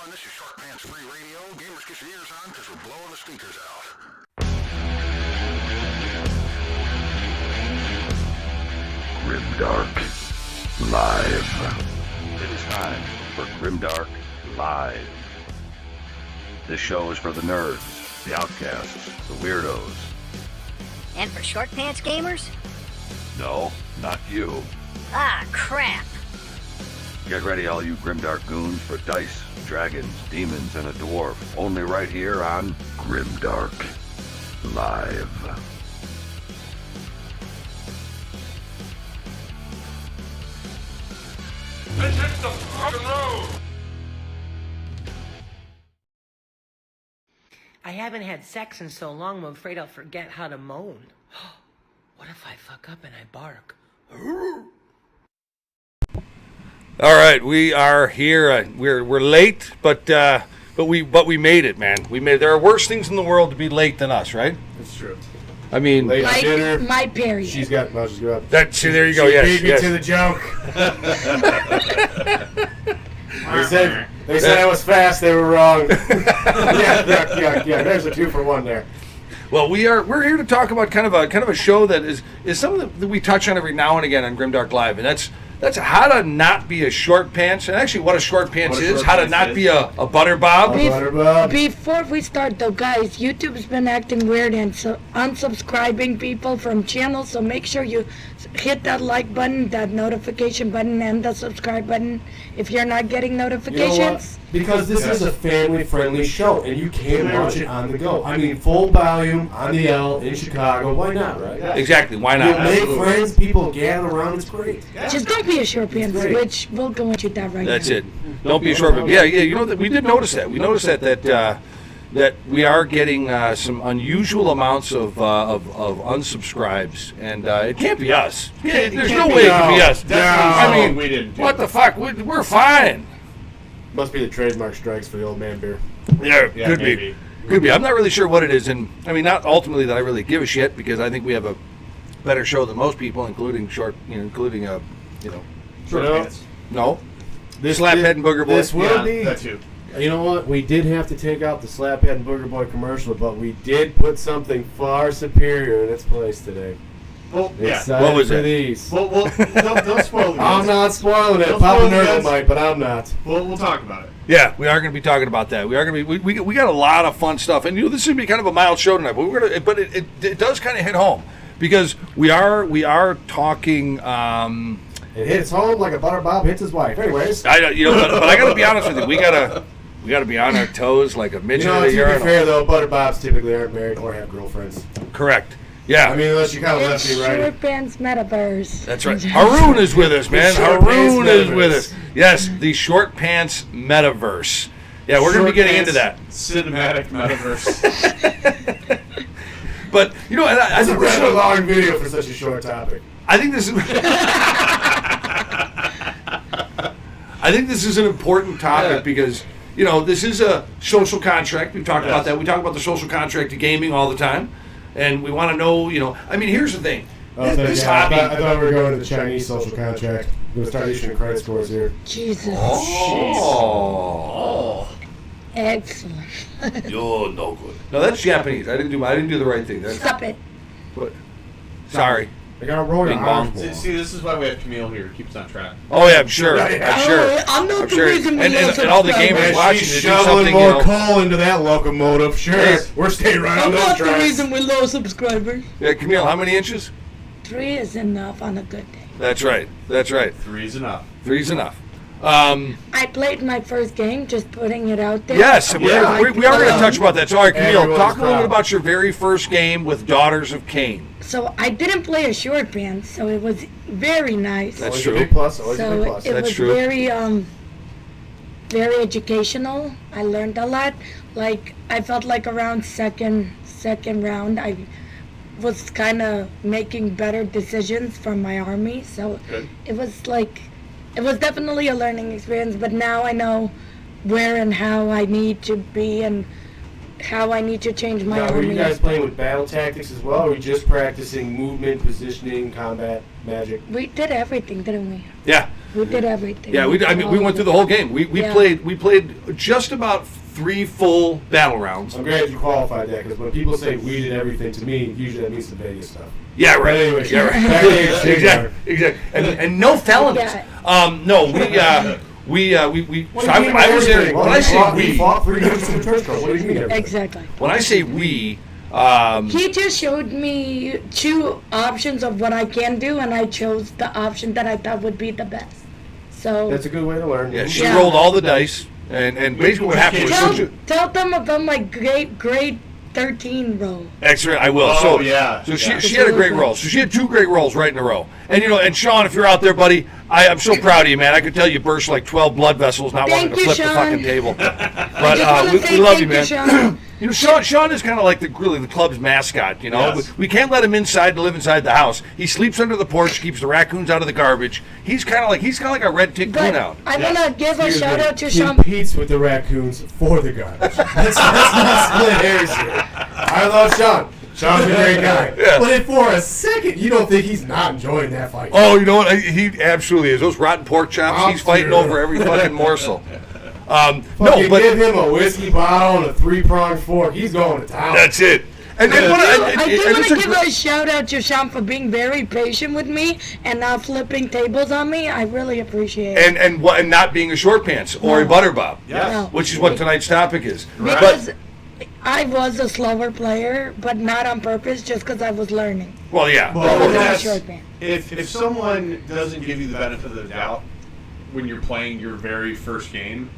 everyone. This is Short Pants Free Radio. Gamers, get your ears on because we're blowing the speakers out. Grimdark Live. It is time for Grimdark Live. This show is for the nerds, the outcasts, the weirdos. And for short pants gamers? No, not you. Ah, crap. Get ready, all you Grimdark goons, for dice, dragons, demons, and a dwarf. Only right here on Grimdark Live. Let's hit the fucking road! I haven't had sex in so long, I'm afraid I'll forget how to moan. What if I fuck up and I bark? All right, we are here. We're late, but we made it, man. We made it. There are worse things in the world to be late than us, right? That's true. I mean, Late Like dinner. my period. She's got. No, she's got. that. See, there you go. She Yes, beat me yes. to the joke. They said I was fast. They were wrong. yeah. There's a 2-for-1 there. Well, we're here to talk about kind of a show that is something that we touch on every now and again on Grimdark Live, and that's how to not be a short pants, and actually what a short pants is, how to not be a butter bob. Before we start, though, guys, YouTube's been acting weird and so unsubscribing people from channels, so make sure you hit that like button, that notification button, and the subscribe button if you're not getting notifications. You know what? Because this is a family-friendly show, and you can watch it on the go. I mean, full volume on the L in Chicago. Why not, right? Exactly. Why You not? make friends, people gather around. It's great. Just don't be a short pants, great. which we'll go into that right That's now. it. Don't be a short. Yeah. You know that we did notice that. We noticed that we are getting some unusual amounts of unsubscribes, and it can't be us. There's no way it can be us. I mean, we didn't. what the fuck? We're fine. Must be the trademark strikes for the old man beer. Yeah, could maybe. be. Could be. I'm not really sure what it is, and I mean, not ultimately that I really give a shit, because I think we have a better show than most people, including Short No, pants. no. Slaphead and Booger Boy. This will be. That too. You know what? We did have to take out the Slaphead and Booger Boy commercial, but we did put something far superior in its place today. Well, yeah. Excited What was for it? these. Don't spoil the I'm goods. not spoiling it. Don't Papa spoil the Nurgle goods. might, but I'm not. We'll talk about it. Yeah, we are going to be talking about that. We are going to be. We got a lot of fun stuff, and this is going to be kind of a mild show tonight. But we're going to. But it does kind of hit home, because we are talking. It hits home like a butter bob hits his wife. Anyways, But I got to be honest with you. We gotta be on our toes like a midget you know, at to a be urinal. fair though, butter bobs typically aren't married or have girlfriends. Correct. Yeah. I mean, unless you kind of It's lefty righty. Short Pants Metaverse. That's right. Haroon is with us, man. Short Pants Haroon is with Metaverse. us. Yes, the Short Pants Metaverse. Yeah, we're going to be getting into that. Cinematic metaverse. But and I That's a think this is rather long video for such a short topic. I think this is an important topic, because this is a social contract. We've talked about that. We talk about the social contract to gaming all the time, and we want to know. I mean, here's the thing. This hobby. I thought we were going to the Chinese social contract. We're going to start issuing credit scores here. Jesus. Oh. Excellent. You're no good. No, that's Japanese. I didn't do the right thing. Stop it. Sorry. I got to roll your Bing arms bong. more. See, this is why we have Camille here to keep us on track. Oh yeah, I'm sure. I'm sure. I'm not I'm the sure. reason we And lost all the subscribers. gamers Man, watching she's to do shoveling something. more coal into that locomotive. Sure, Yes. we're staying right I'm on those not the tracks. reason we lost subscribers. Yeah, Camille, how many inches? 3 is enough on a good day. That's right. 3's enough. 3's enough. I played my first game, just putting it out there. Yes, we are going to touch about that. So, all right, Camille, Everyone's talk a little bit proud. about your very first game with Daughters of Cain. So I didn't play a short band, so it was very nice. That's Always true. a big plus. Always a big So plus. it That's was true. very educational. I learned a lot. Like I felt like around second round, I was kind of making better decisions for my army. So Good. it was definitely a learning experience. But now I know where and how I need to be and how I need to change my Now, were army. you guys playing with battle tactics as well, or were you just practicing movement, positioning, combat, magic? We did everything, didn't we? Yeah. We did everything. Yeah, we went through the whole game. We Yeah. played just about 3 full battle rounds. I'm glad you qualified that, because when people say we did everything, to me, usually that means the Vegas stuff. Yeah, right. Anyway, Yeah, right. back to Exactly. And no felonies. No, What so do you mean I was there. everything? When I say we we, fought 3 minutes in the church court. What do you mean everything? Exactly. when I say we, He just showed me 2 options of what I can do, and I chose the option that I thought would be the best. So That's a good way to learn. yeah, she Yeah. rolled all the dice, and basically what happened was, tell them about my grade 13 roll. Excellent, I will. Oh, So yeah. So Yeah. she had a great roll. So she had 2 great rolls right in a row. And and Sean, if you're out there, buddy, I'm so proud of you, man. I could tell you burst like 12 blood vessels, not wanting Thank to you, flip the Sean. fucking table. But just wanna say we love you, thank man. Sean. Sean is kind of like the club's mascot. Yes. We can't let him inside to live inside the house. He sleeps under the porch, keeps the raccoons out of the garbage. He's kind of like a red tick But coon out. I want to give a shout out to He Sean. competes with the raccoons for the garbage. Let's not split hairs here. I love Sean. Sean's a great guy. Yeah. But if for a second you don't think he's not enjoying that fight. Oh, you know what? He absolutely is. Those rotten pork chops, he's fighting over every fucking morsel. No, Fucking but give him a whiskey bottle and a 3-pronged fork. He's going to town. that's it. I do want to it's give a shout out to Sean for being very patient with me and not flipping tables on me. I really appreciate it. and not being a short pants or a butter bob, Yes. which is what tonight's topic is. Because I was a slower player, but not on purpose, just because I was learning. Well, yeah. Well, Not a that's, short man. if someone doesn't give you the benefit of the doubt when you're playing your very first game,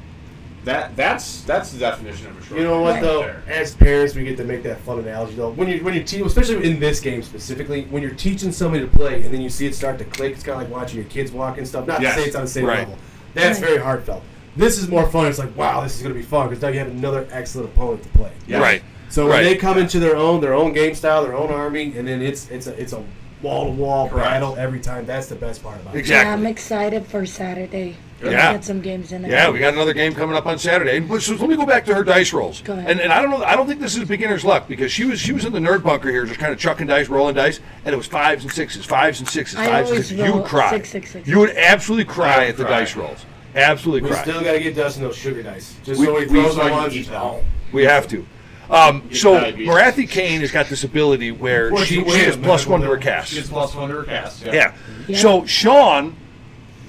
that's the definition of a short. You know what man though? right there. As parents, we get to make that fun analogy though. When you teach, especially in this game specifically, when you're teaching somebody to play and then you see it start to click, it's kind of like watching your kids walk and stuff. Not Yes. to say it's on the same Right. level. That's very heartfelt. This is more fun. It's like, wow, this is going to be fun because now you have another excellent opponent to play. Yes. Right. So when Right. they come into their own game style, their own army, and then it's a wall-to-wall Correct. battle every time. That's the best part about it. Exactly. Yeah, I'm excited for Saturday. Yeah. Get some games in there. Yeah, we got another game coming up on Saturday. And so let me go back to her dice rolls. Go ahead. And I don't know. I don't think this is beginner's luck because she was in the nerd bunker here, just kind of chucking dice, rolling dice, and it was 5s and 6s, 5s and 6s, I 5s and always 6s. You would roll cry. 6, 6, 6. You would absolutely cry I would at the cry. dice rolls. Absolutely We cry. still got to get Dustin those sugar dice. Just We- so he we- throws so I them can on. eat them. Oh. We have to. So diabetes. Marathi Kane has got this ability where What's she the way has of +1 to her medical cast. She gets +1 to her cast. Yeah. Yeah. So Sean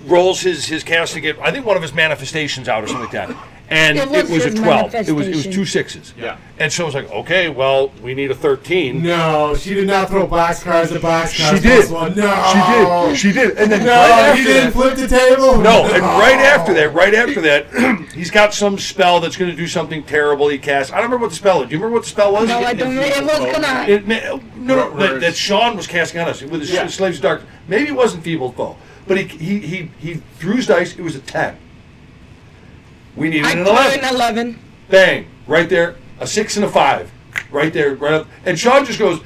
rolls his casting get I think one of his manifestations out or something like that. And It it was was a his 12. It was manifestation. 2 6s. Yeah. And so I was like, okay, well, we need a 13. No, she did not throw boxcars at boxcars. She did. +1. No. She did. And then No, right after he didn't that, flip the table. no, and right after that, he's got some spell that's going to do something terrible. He casts. I don't remember what the spell is. Do you remember what the spell was? No, I don't. It was gonna. No, that Sean was casting on us with his Yeah. Slaves of Dark. Maybe it wasn't Feeble Foe, but he threw his dice. It was a 10. We needed I an threw 11. an 11. Bang! Right there, a 6 and a 5. Right there, right up. And Sean just goes,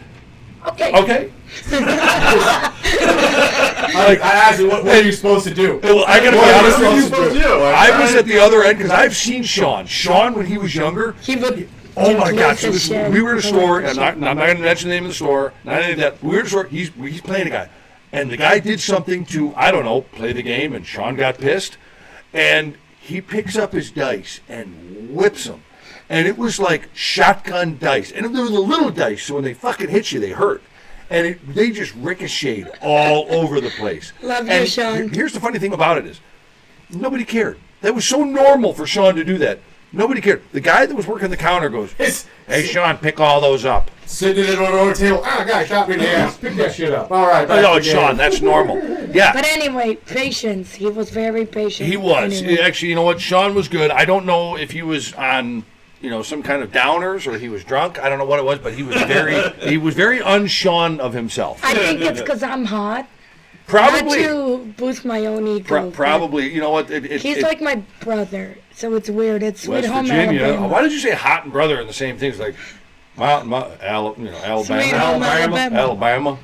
Okay. okay. I asked you, what are you supposed to do? Well, I gotta be What are honest you with you. supposed to do? I was at the other end because I've seen Sean. Sean, when he was younger, He would. oh my just God! lose So his this, shit. we were at a store, and Like, I'm not going to mention the name of the store, not any of that. We were at a store. He's playing a guy, and the guy did something to I don't know, play the game, and Sean got pissed, and he picks up his dice and whips them, and it was like shotgun dice, and they were the little dice, so when they fucking hit you, they hurt. And they just ricocheted all over the place. Love you, and Sean. Here's the funny thing about it is, nobody cared. That was so normal for Sean to do that. Nobody cared. The guy that was working the counter goes, "Hey, Sean, pick all those up." Sitting at an order table. Ah, guy shot me in the ass. Pick that shit up. All right. back Oh, to it's the Sean. game. That's normal. Yeah, But anyway, patience. He was very patient. he was. Anyway. Actually, you know what? Sean was good. I don't know if he was on, some kind of downers or he was drunk. I don't know what it was, but he was very un-Sean of himself. I think it's because I'm hot. Probably. Not to boost my own ego. but Probably. You know what? He's like my brother, so it's weird. It's Sweet West Home Virginia. Alabama. Why did you say hot and brother in the same things? Like Alabama. Sweet Home Alabama. Alabama.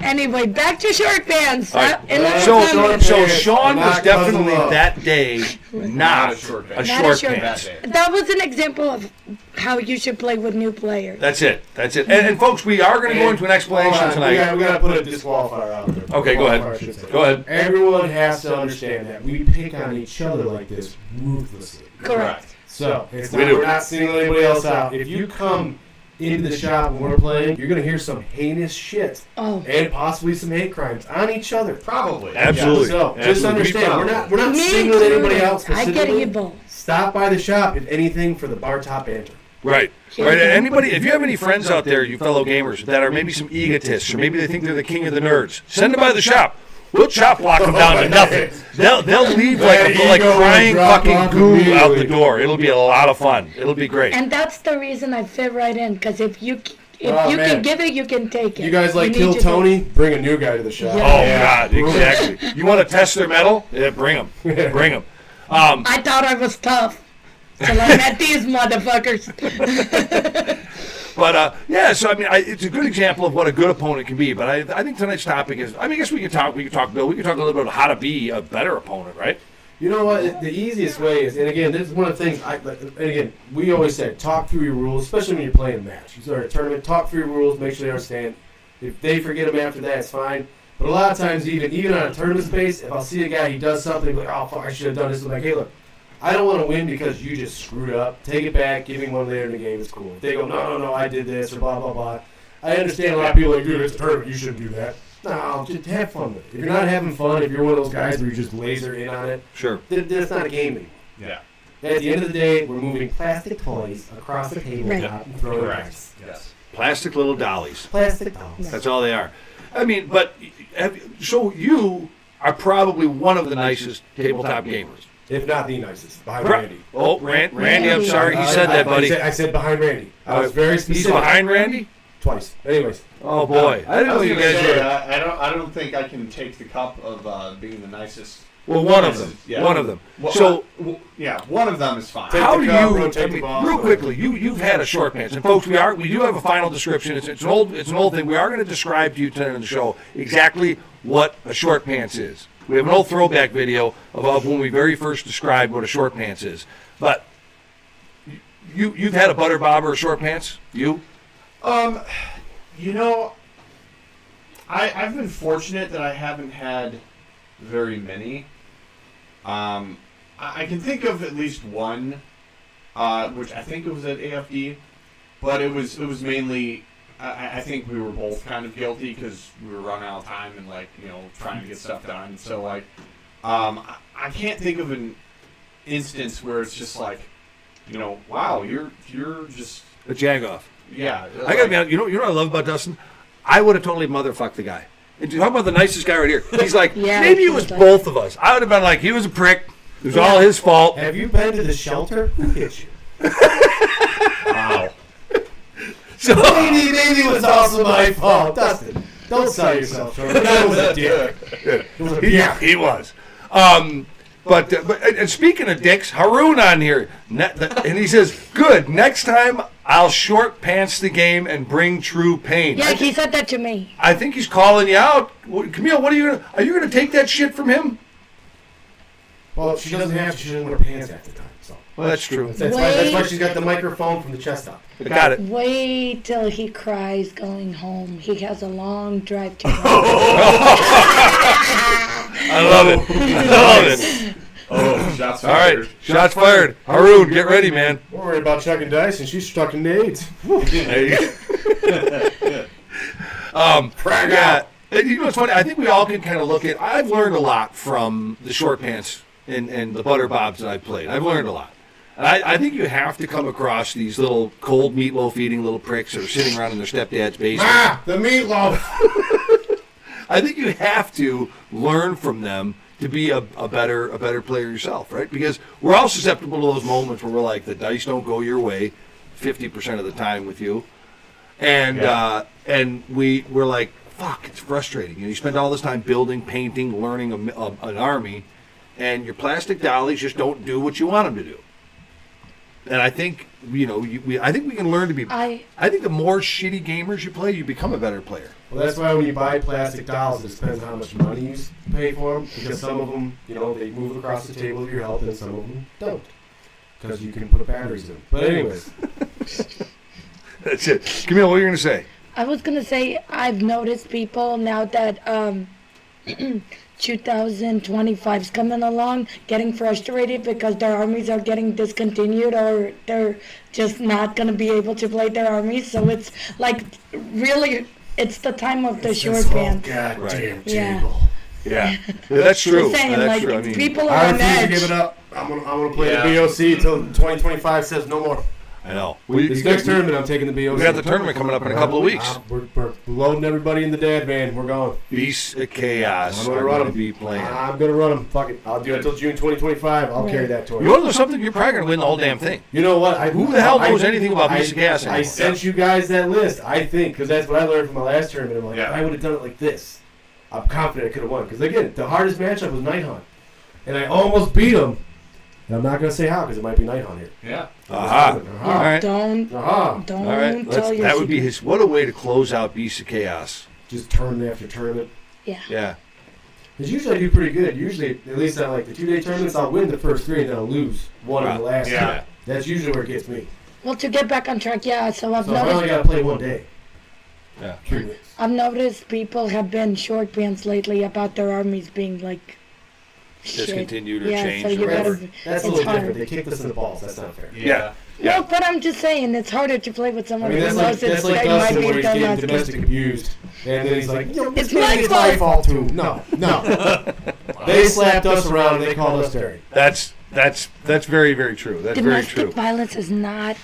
Anyway, back to short pants. All right. Enough So comments. Sean was Not definitely cousin love. that day not a short a pants. Not a short short pants. pants. That was an example of how you should play with new players. That's it. And folks, we are going to go into an explanation Hold on, tonight. We gotta put a disqualifier out there. Okay, go Disqualifier, I should ahead. say. Go ahead. Everyone has to understand that we pick on each other like this ruthlessly. Correct. So it's We not, do. we're not singling anybody else out. If you come into the shop when we're playing, you're gonna hear some heinous shit Oh. and possibly some hate crimes on each other. Probably. Absolutely. So just Absolutely. understand, we're not Me singling too. anybody else I get specifically. evil. Stop by the shop if anything for the bar top banter. Right. Right. Anybody, if you have any friends out there, you fellow gamers, that are maybe some egotists, or maybe they think they're the king of the nerds, send them by the shop. We'll chop block them down to nothing. They'll leave like ego crying will drop fucking off goo out immediately. the door. It'll be a lot of fun. It'll be great. And that's the reason I fit right in, because if you Oh, can man. give it, you can take it. You guys like need Kill to Tony? Bring a new guy to the shop. Oh God, exactly. You want to test their metal? Yeah, bring them. Bring them. I thought I was tough. Till I met these motherfuckers. But yeah, so I mean, it's a good example of what a good opponent can be. But I think tonight's topic is, I mean, I guess we could talk, Bill. We could talk a little bit about how to be a better opponent, right? You know what? The easiest way is, and again, this is one of the things. And again, we always said, talk through your rules, especially when you're playing a match. You start a tournament, talk through your rules, make sure they understand. If they forget them after that, it's fine. But a lot of times, even on a tournament space, if I'll see a guy, he does something, like, oh fuck, I should have done this. I'm like, hey, look, I don't want to win because you just screwed up. Take it back, give me one later in the game. It's cool. If they go, no, I did this or blah blah blah. I understand a lot of people are like, dude, it's a tournament, you shouldn't do that. No, just have fun with it. If you're not having fun, if you're one of those guys where you're just laser in on it, Sure. then it's not a game anymore. Yeah. At the end of the day, we're moving plastic toys across the tabletop Right. and throwing Correct. dice. Yes. Plastic little dollies. Plastic dolls. That's all they are. I mean, but so you are probably one of the nicest tabletop gamers. If not the nicest, behind Randy. Oh, Randy, I'm sorry, he said that, buddy. I said behind Randy. I was very He's specific. behind Randy? Twice. Anyways. Oh boy, I didn't know you guys were. I don't think I can take the cup of being the nicest. Well, one of them. Yeah. One of them. Well, So yeah, one of them is fine. Take how the do cup, you? rotate I the mean, ball. real quickly, you've had a short pants, and folks, we do have a final description. It's an old thing. We are going to describe to you tonight on the show exactly what a short pants is. We have an old throwback video of when we very first described what a short pants is. But you've had a butter bob or a short pants? You? You know, I've been fortunate that I haven't had very many. I can think of at least one, which I think it was at AFD, but it was mainly. I think we were both kind of guilty because we were running out of time and trying to get stuff done. So I can't think of an instance where it's just like, wow, you're just A jagoff. yeah. I gotta be honest, you know what I love about Dustin? I would have totally motherfucked the guy. And talk about the nicest guy right here. He's like, Yeah, maybe it was both of us. I would have been like, he was a prick. It was all his fault. Have you been to the shelter? Who hit you? Wow. So, Maybe it was also my fault. Dustin, don't sell yourself short. That was a dick. It was a dick. he was. But and speaking of dicks, Haroon on here, and he says, "Good. Next time I'll short pants the game and bring true pain." Yeah, he said that to me. I think he's calling you out. Camille, what are you gonna take that shit from him? Well, she doesn't have to. She doesn't wear pants half the time. So Well, that's true. that's why she's got the microphone from the chest up. I got it. Wait till he cries going home. He has a long drive to go. I love it. I love it. Oh, shots All fired. right, shots fired. Haroon, get ready, man. We're worried about chucking dice, and she's chucking nades. There you go. Yeah. And you know what's funny? I think we all can kind of look at. I've learned a lot from the short pants and the butter bobs that I've played. I've learned a lot. And I think you have to come across these little cold meatloaf eating little pricks that are sitting around in their stepdad's basement. Ah, the meatloaf. I think you have to learn from them to be a better player yourself, right? Because we're all susceptible to those moments where we're like, the dice don't go your way 50% of the time with you. And and we're like, fuck, it's frustrating. You spend all this time building, painting, learning an army, and your plastic dollies just don't do what you want them to do. And I think I think we can learn to be. I think the more shitty gamers you play, you become a better player. Well, that's why when you buy plastic dolls, it depends how much money you pay for them. Because some of them, they move across the table with your help, and some of them don't. Because you can put batteries in. But anyways. That's it. Camille, what are you going to say? I was going to say I've noticed people now that 2025 is coming along getting frustrated because their armies are getting discontinued or they're just not going to be able to play their armies. So it's like really, it's the time of the short band. Goddamn Yeah. table. Yeah, that's true. Just saying, That's like, true. I mean, people I are on refuse to edge. give it up. I'm gonna play the BOC until 2025 says no more. I know. This next tournament, I'm taking the BOC. We got the tournament coming up in a couple of weeks. We're loading everybody in the dad van. We're going. Beasts of Chaos. I'm gonna run them. Be playing. I'm gonna run them. Fuck it. I'll do it until June 2025. I'll carry that tour. You want to know something? You're probably gonna win the whole damn thing. You know what? Who the hell knows anything about Beasts of Chaos anymore? I sent you guys that list. I think because that's what I learned from my last tournament. I'm like, I would have done it like this. I'm confident I could have won. Because again, the hardest matchup was Night Hunt, and I almost beat him. And I'm not gonna say how because it might be Night Hunt here. Yeah. Aha. All right. Don't All right. tell your That would be his. What a way to close out Beasts of Chaos. Just tournament after tournament. Yeah. Yeah. Because usually I do pretty good. Usually, at least on like the 2-day tournaments, I'll win the first 3 and then I'll lose one in the last. Yeah. That's usually where it gets me. Well, to get back on track, yeah. So I've So I only noticed. gotta play one day. Yeah. 3 weeks. I've noticed people have been short bands lately about their armies being like shit. Discontinued or yeah, changed so or you whatever. gotta. That's a it's little hard. different. They kicked us in the balls. That's not fair. Yeah. No, but I'm just saying it's harder to play with I someone mean, who that's knows like it's Dustin might where be he's done getting as domestic abused. And then he's like, It's it's my my fault too. No. They slapped us around and they called us dirty. That's very, very true. That's very Domestic true. violence is not.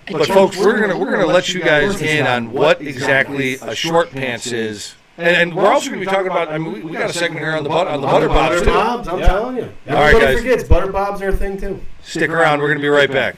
A But joke. folks, we're gonna let you guys in on what exactly a short pants is, and we're also gonna be talking about. I mean, we got a segment here on the butter bobs too. I'm telling you. All right, Everybody guys. forgets butter bobs are a thing too. Stick around. We're gonna be right back.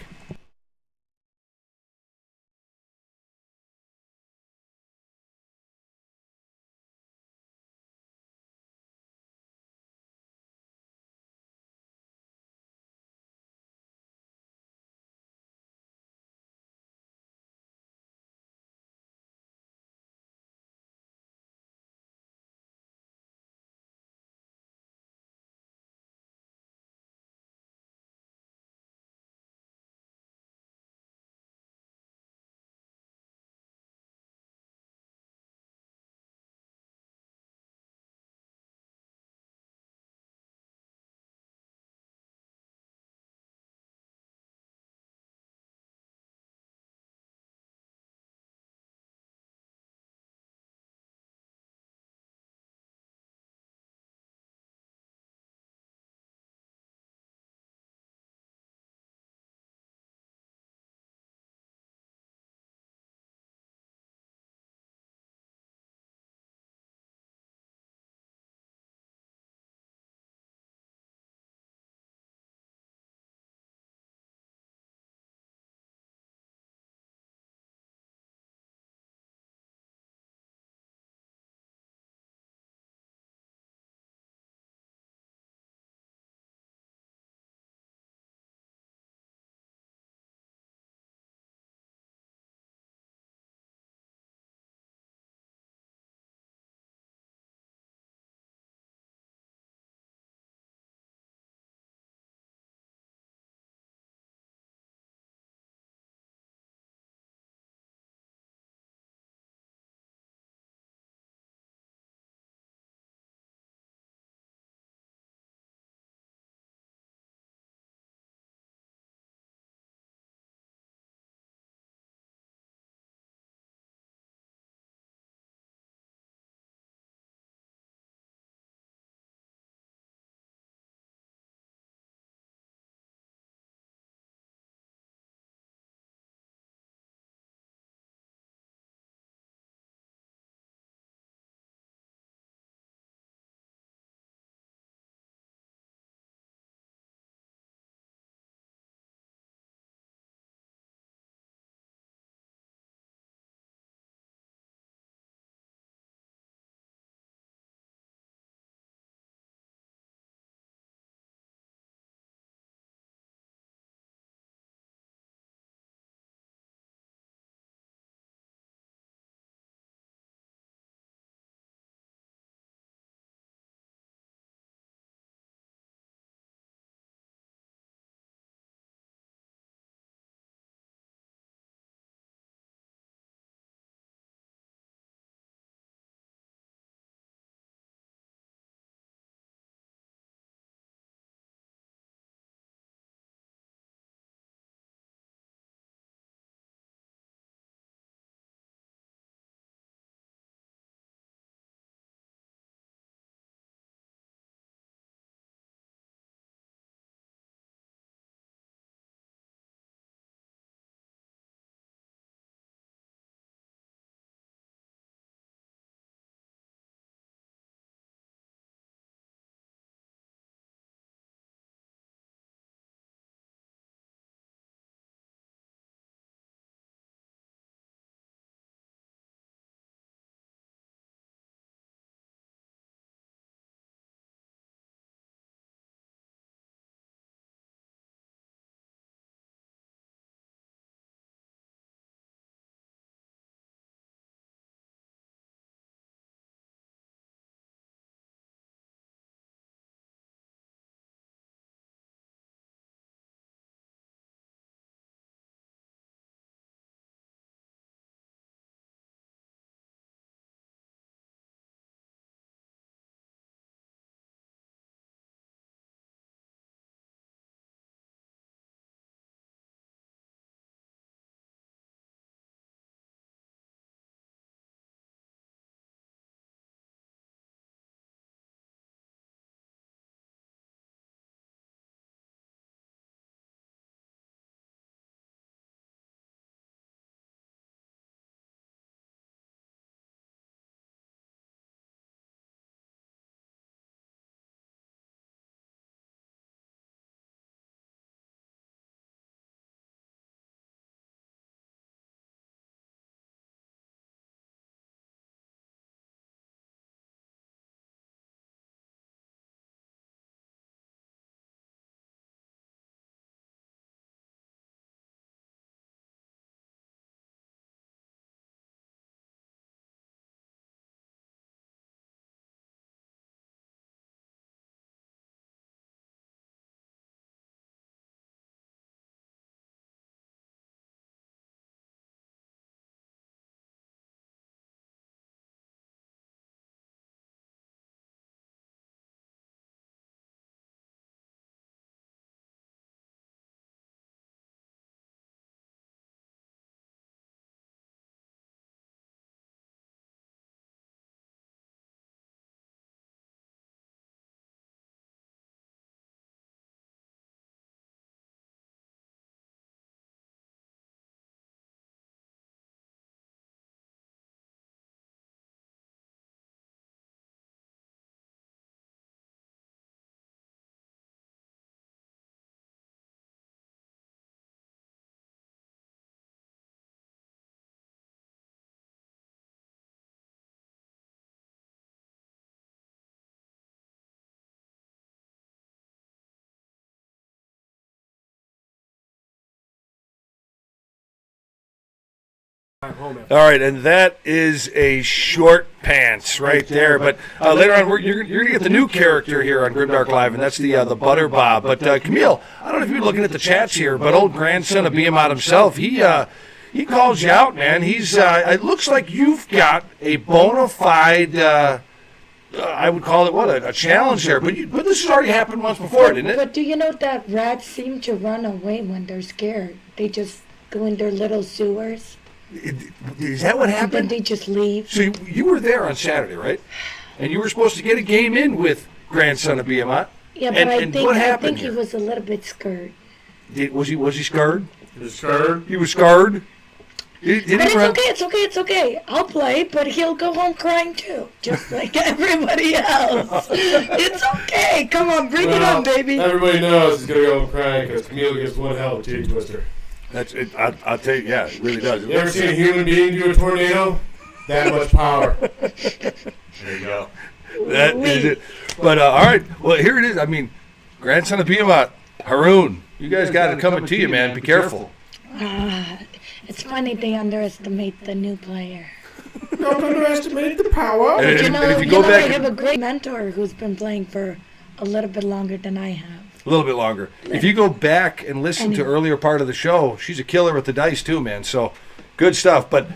I'm home All right, and that is a short pants right there. But later on, you're going to get the new character here on Grimdark Live, and that's the Butter Bob. But Camille, I don't know if you're looking at the chats here, but old grandson of Behemoth himself, he calls you out, man. He's it looks like you've got a bona fide, I would call it, a challenge there. But this has already happened once before, didn't it? But do you know that rats seem to run away when they're scared? They just go in their little sewers. Is that what And then happened? they just leave. So you were there on Saturday, right? And you were supposed to get a game in with grandson of Behemoth. Yeah, but And what I happened think he here? was a little bit scared. Was he scarred? He was scared. He was scarred. Did But he run? it's okay. I'll play, but he'll go home crying too, just like everybody else. It's okay. Come on, bring it on, baby. Everybody knows he's gonna go home crying because Camille gives one hell of a titty twister. That's it. I'll tell you, yeah, it really does. You ever seen a human being do a tornado? That much power. There you go. That is it. But all right, well here it is. I mean, grandson of Behemoth, Haroon, you guys got it coming to you, man. Be careful. It's funny they underestimate the new player. Don't underestimate the power. And, You and know, if you go I back have a great mentor who's been playing for a little bit longer than I have. a little bit longer, if you go back and listen to And- earlier part of the show, she's a killer with the dice too, man. So good stuff. But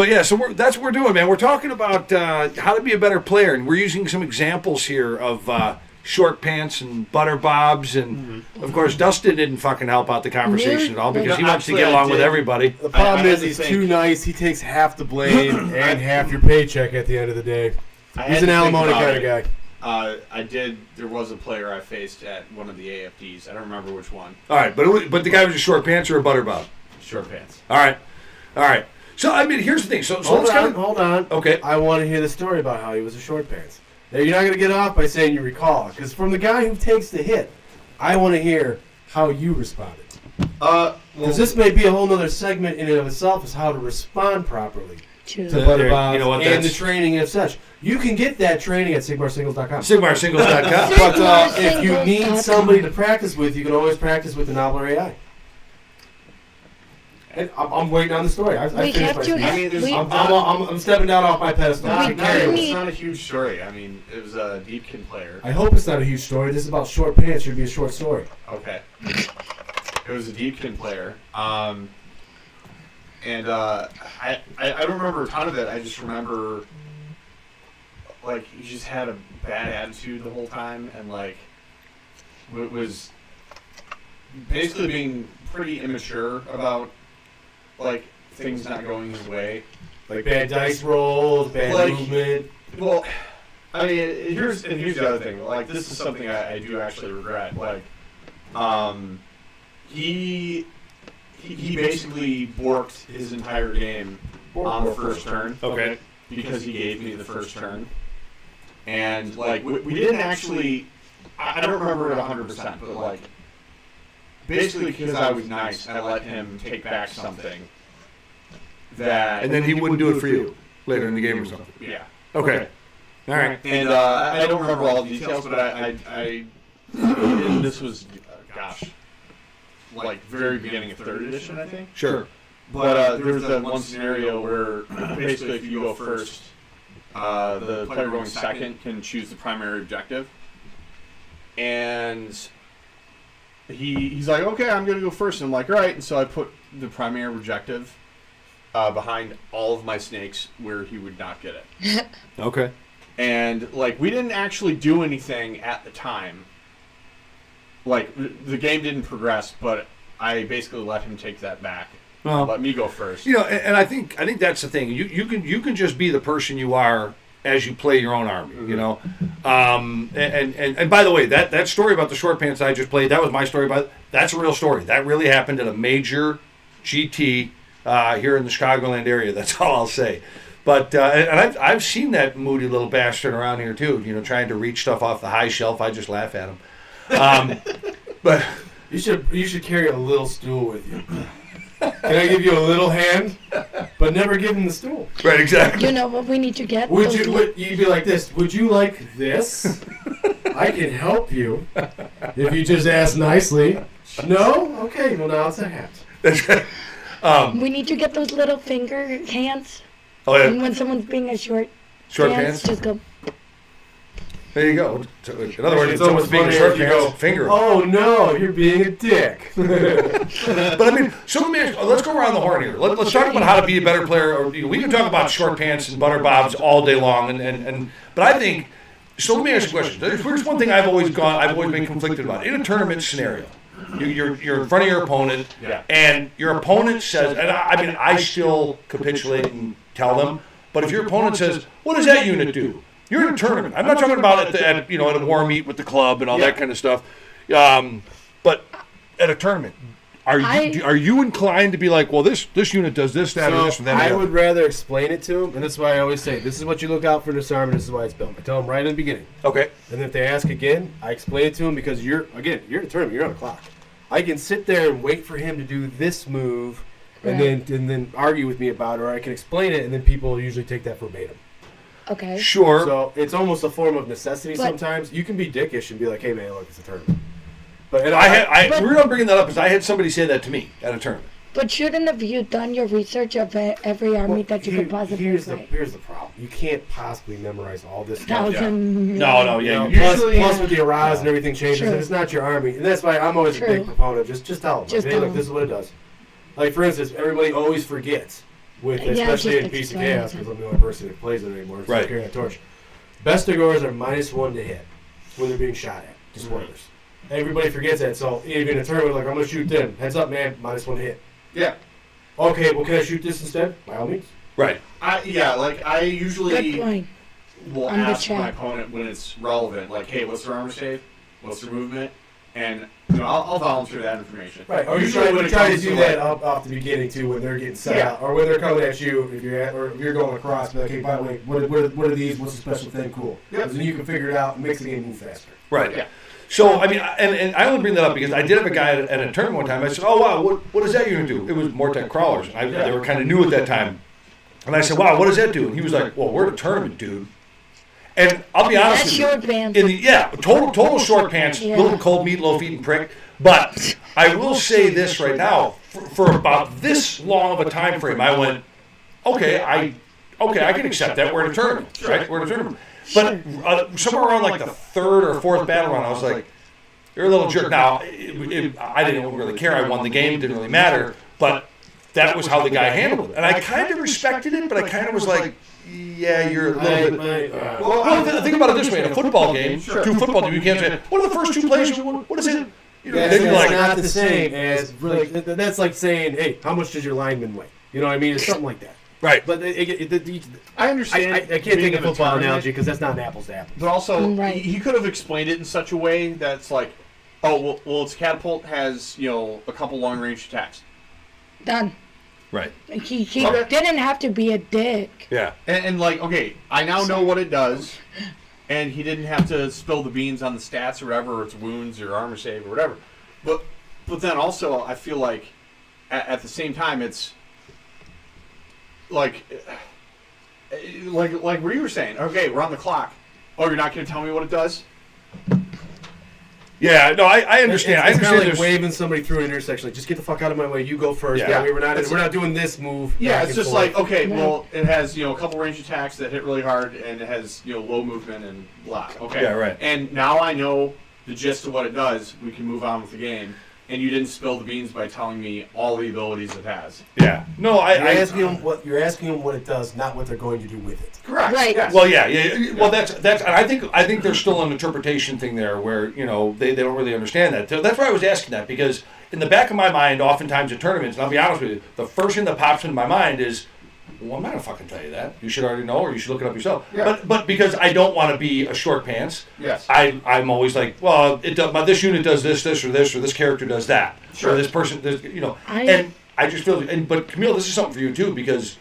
yeah, so that's what we're doing, man. We're talking about how to be a better player, and we're using some examples here of short pants and butter bobs, and of course Dustin didn't fucking help out the conversation at all because he wants to Actually, get I along with did. everybody. The problem I is had to he's think. too nice. He takes half the blame and half your paycheck at the end of the day. I He's had an to think alimony about kind of it. guy. There was a player I faced at one of the AFDs. I don't remember which one. All right, but the guy was a short pants or a butter bob. Short pants. All right. So I mean, here's the thing. So let's kind of Hold on. okay. I want to hear the story about how he was a short pants. Now, you're not going to get off by saying you recall, because from the guy who takes the hit, I want to hear how you responded. Because this may be a whole other segment in and of itself, is how to respond properly True. to butter You bombs know what, and the that's- training and such. You can get that training at SigmarSingles.com. SigmarSingles.com. But if you need SigmarSingles.com. somebody to practice with, you can always practice with the Nobbler AI. And I'm waiting on the story. I We finished have my to speech. have- I mean, there's- we- I'm stepping down off my pedestal. We Keep carrying do on. It's not a huge story. I mean, it was a Deepkin player. I hope it's not a huge story. This is about short pants. Should be a short story. Okay. It was a Deepkin player. And I don't remember a ton of it. I just remember, like, he just had a bad attitude the whole time, and, like, was basically being pretty immature about, like, things not going his way. Like bad dice rolls, bad Like- movement. Well, I mean, here's the other thing. Like, this is something I do actually regret. Like, he basically borked his entire game on the first turn. Okay. Because he gave me the first turn, and like we didn't actually. I don't remember it 100%, but like basically because I was nice, I let him take back something that. And then he wouldn't do it for you later in the game or something. Yeah. Okay. All right. And I don't remember all the details, but I and this was, gosh, like very beginning of 3rd edition, I think. Sure. But there was that one scenario where basically if you go first, the player going second can choose the primary objective. And he's like, okay, I'm going to go first. And I'm like, all right. And so I put the primary objective behind all of my snakes where he would not get it. Okay. And, like, we didn't actually do anything at the time. Like, the game didn't progress, but I basically let him take that back. Well, Let me go first. you know, and I think that's the thing. You can just be the person you are as you play your own army. You know, and by the way, that story about the short pants I just played, that was my story. But that's a real story. That really happened at a major GT here in the Chicagoland area. That's all I'll say. But and I've seen that moody little bastard around here too. You know, trying to reach stuff off the high shelf. I just laugh at him. But You should carry a little stool with you. Can I give you a little hand, but never give him the stool? right, exactly. You know what we need to get? Would Those you'd be like this? Would you like this? I can help you if you just ask nicely. No? Okay. Well, now it's a hat. We need to get those little finger hands. Oh And yeah, when someone's being a short short pants, pants. just go. There you go. In other words, It's it's almost almost being funny short if you pants. go, Finger. Oh no, you're being a dick. But I mean, so let me ask, let's go around the horn here. Let's talk about how to be a better player. Or, we can talk about short pants and butter bobs all day long, but I think. So let me ask you a question. Here's one thing I've always been conflicted about in a tournament scenario. You're in front of your opponent, and your opponent says, and I still capitulate and tell them. But if your opponent says, "What does that unit do?" You're in a tournament. I'm not talking about at a war meet with the club and all that kind of stuff. But at a tournament, are you inclined to be like, well, this unit does this, that, or this, or that? I would rather explain it to them, and that's why I always say, this is what you look out for in disarmament, this is why it's built. I tell them right in the beginning. Okay. And if they ask again, I explain it to them because you're in a tournament, you're on a clock. I can sit there and wait for him to do this move and then argue with me about it, or I can explain it, and then people usually take that verbatim. Okay. Sure. So it's almost a form of necessity sometimes. You can be dickish and be like, hey man, look, it's a tournament. But the reason I'm bringing that up is I had somebody say that to me at a tournament. But shouldn't have you done your research of every army that you could possibly here's play? Here's the problem. You can't possibly memorize all this stuff. No, yeah. Plus with the Araz and everything changes, Sure. and it's not your army. And that's why I'm always a big proponent. Just tell them. Just Hey, tell look, them. this is what it does. Like, for instance, everybody always forgets, especially just in Peace of explain Chaos, it. because I'm the only person that plays it anymore. So Right. I carry that torch. Best of gores are -1 to hit when they're being shot at. Just spoilers. Everybody forgets that. So even in a tournament, like, I'm going to shoot them. Heads up, man. -1 to hit. Yeah. Okay, well, can I shoot this instead? By all means. Right. I Good usually point. will On the ask chat. my opponent when it's relevant, like, hey, what's their armor save? What's their movement? And I'll volunteer that information. Right. Or Usually when you it try to comes do to, that like, off the beginning too, when they're getting set up, or when they're coming at you. If you're going across, be like, hey, by the way, what are these? What's the special thing? Cool. Because then you can figure it out and makes the game move faster. Right. Yeah. So, I mean, and I only bring that up because I did have a guy at a tournament one time. I said, oh, wow, what does that unit do? It was Mortec crawlers. They were kind of new at that time. And I said, wow, what does that do? And he was like, well, we're at a tournament, dude. And I'll be honest That's with you. short pants. Total short pants, Yeah. little cold meatloaf eating prick. But I will say this right now, for about this long of a time frame, I went, okay, I can accept that. We're in a tournament, right? We're in a tournament. But somewhere around like the third or fourth battle round, I was like, you're a little jerk. Now, I didn't really care. I won the game. It didn't really matter. But that was how the guy handled it. And I kind of respected it, but I kind of was like, yeah, you're a little bit... Well, think about it this way. In a football game, two football teams, you can't say, what are the first two plays? What is it? That's not the same as... Really, that's like saying, hey, how much does your lineman weigh? You know what I mean? It's something like that. Right. But I understand. I can't being think in of a football tournament, analogy because that's not apples to apples. But also, Right. he could have explained it in such a way that's like, oh, well, its catapult has, a couple long-range attacks. Done. Right. He Okay. didn't have to be a dick. Yeah. And like, okay, I now know what it does, and he didn't have to spill the beans on the stats or whatever, or its wounds or armor save or whatever. But then also, I feel like at the same time, it's like where you were saying, okay, we're on the clock. Oh, you're not going to tell me what it does? Yeah, no, I understand. I It's kind understand. of like There's- waving somebody through an intersection. Like, just get the fuck out of my way. You go first. Yeah. We're not doing this move. Yeah, back it's and just forth. like, okay, well, it has, a couple range attacks that hit really hard, and it has, low movement and blah. Okay. Yeah, right. And now I know the gist of what it does. We can move on with the game. And you didn't spill the beans by telling me all the abilities it has. Yeah. No, You're asking them what it does, not what they're going to do with it. Correct. Right. Yes. Well, yeah. Well, that's, and I think there's still an interpretation thing there where they don't really understand that. So that's why I was asking that, because in the back of my mind, oftentimes at tournaments, and I'll be honest with you, the first thing that pops into my mind is, well, I'm not gonna fucking tell you that. You should already know, or you should look it up yourself. Yeah. But because I don't want to be a short pants, Yes. I'm always like, well, but this unit does this, or this character does that, Sure. or this person, and I just feel. But Camille, this is something for you too, because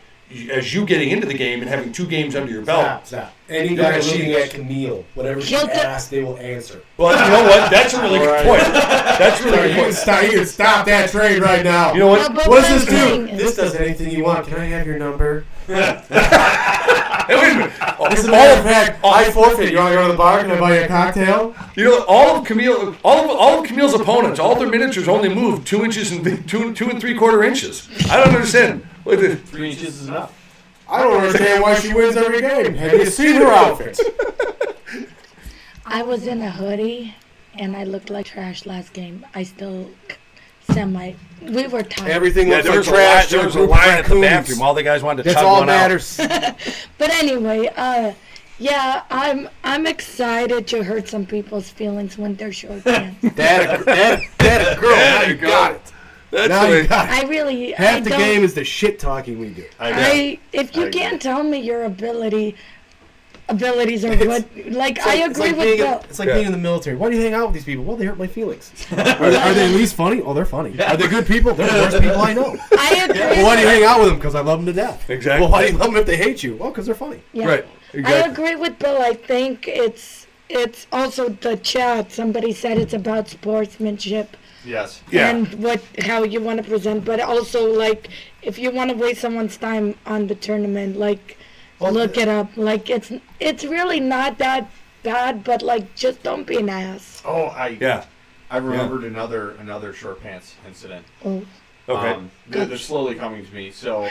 as you getting into the game and having 2 games under your belt. Stop. Any You're guy gonna see looking this. at Camille, whatever you ask, they will answer. Well, you know what? That's a really good point. That's a really good point. You can stop that trade right now. You know what? No, but What does I'm this do? saying This is- does anything you want. Can I have your number? Hey, wait a minute. As a matter of fact, I forfeit. You want to go to the bar? Can I buy you a cocktail? You know, all of Camille's opponents, all their miniatures only move 2 inches and 2 3/4 inches. I don't understand. 3 inches is enough. I don't understand why she wins every game. Have you seen her outfits? I was in a hoodie and I looked like trash last game. I still we were tired. Everything Yeah, looks there like was trash. there was a line at the bathroom. All the guys wanted to That's chug all one out. matters. But anyway, yeah, I'm excited to hurt some people's feelings when they're short pants. That a girl. Now you got it. That's Now right. you got it. I really Half I the don't- game is the shit talking we do. if you can't tell me your abilities are good, like I agree with Bill. It's like being in the military. Why do you hang out with these people? Well, they hurt my feelings. Are they at least funny? Oh, they're funny. Are they good people? They're the worst people I know. I agree. Well, why do you hang out with them? Because I love them to death. Exactly. Well, why do you love them if they hate you? Well, because they're funny. Yeah. Right. I Exactly. agree with Bill. I think it's also the chat. Somebody said it's about sportsmanship Yes. Yeah. and how you want to present, but also like if you want to waste someone's time on the tournament, like look it up. Like it's really not that bad, but like just don't be an ass. Oh, Yeah. I remembered another short pants incident. Oh, Okay. They're slowly coming to me. So,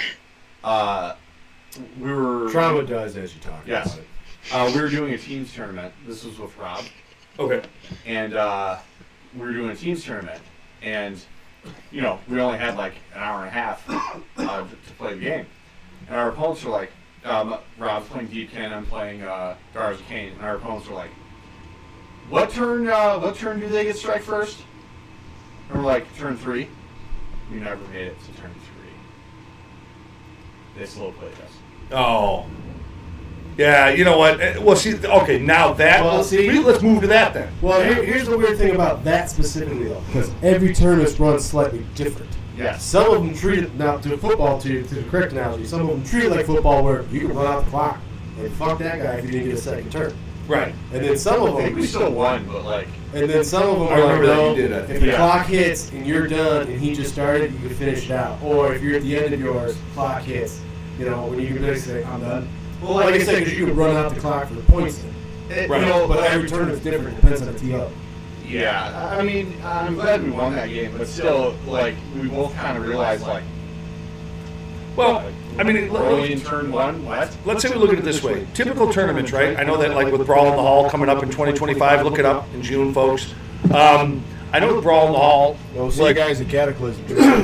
we were Trauma does as you talk Yes. about it. We were doing a teams tournament. This was with Rob, Okay. and we were doing a teams tournament, and we only had like an hour and a half to play the game, and our opponents were like, Rob's playing Deepkin, I'm playing Guards of Cain, and our opponents were like, what turn do they get strike first? And we're like, turn 3. We never made it to turn 3. They slow played us. Oh. Yeah, you know what? Well, see, okay, now that... Well, see- let's move to that then. Well, here's the weird thing about that specifically, though, because every tournament's run slightly different. Yes. Some of them treat it, now to football, to the correct analogy, some of them treat it like football where you can run out the clock and fuck that guy if you didn't get a second turn. Right. And then some of I think we them, still won, but like, and then some of them I are like, remember that no, you did, I think. if the Yeah. clock hits and you're done and he just started, you can finish it out. Or if you're at the end of yours, clock hits, when you can basically say, I'm done. Well, like I said, because you can run out the clock for the points then. Right. But every tournament's different, depends on the TO. yeah. I mean, I'm glad we won that game, but still, like, we both kind of realized, like, Well, I mean, early in turn 1, what? let's say we look at it this way. Typical tournaments, right? I know that like with Brawl in the Hall coming up in 2025, look it up in June, folks. I know with Brawl in the Hall, Well, see like, you guys at Cataclysm.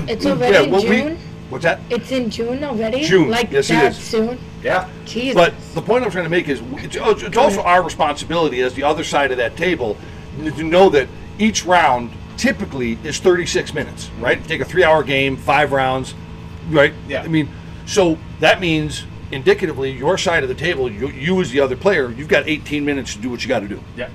it's already in well, June. what's that? It's in June already. June, Like yes, it that is. soon. Yeah. Jesus. But the point I'm trying to make is it's also our responsibility as the other side of that table to know that each round typically is 36 minutes, right? Take a 3-hour game, 5 rounds, right? Yeah. I mean, so that means indicatively your side of the table, you as the other player, you've got 18 minutes to do what you got to do. Yeah.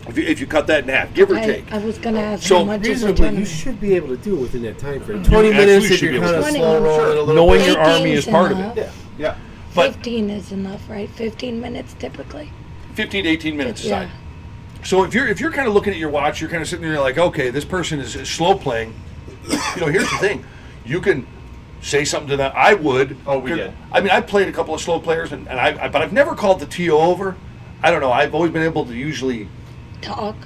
If you cut that in half, give or I take. was gonna ask So, how much is a Reasonably, you tournament. should be able to do it within that time frame. You 20 minutes absolutely if should you're be kind able of to. slow rolling a little Knowing bit. your army 18 is part of enough. it. Yeah. But 15 is enough, right? 15 minutes typically. 15 to 18 minutes Yeah. aside. So if you're kind of looking at your watch, you're kind of sitting there like, okay, this person is slow playing. Here's the thing, you can say something to them. I would. Oh, we did. I mean, I played a couple of slow players, but I've never called the TO over. I don't know. I've always been able to usually Talk.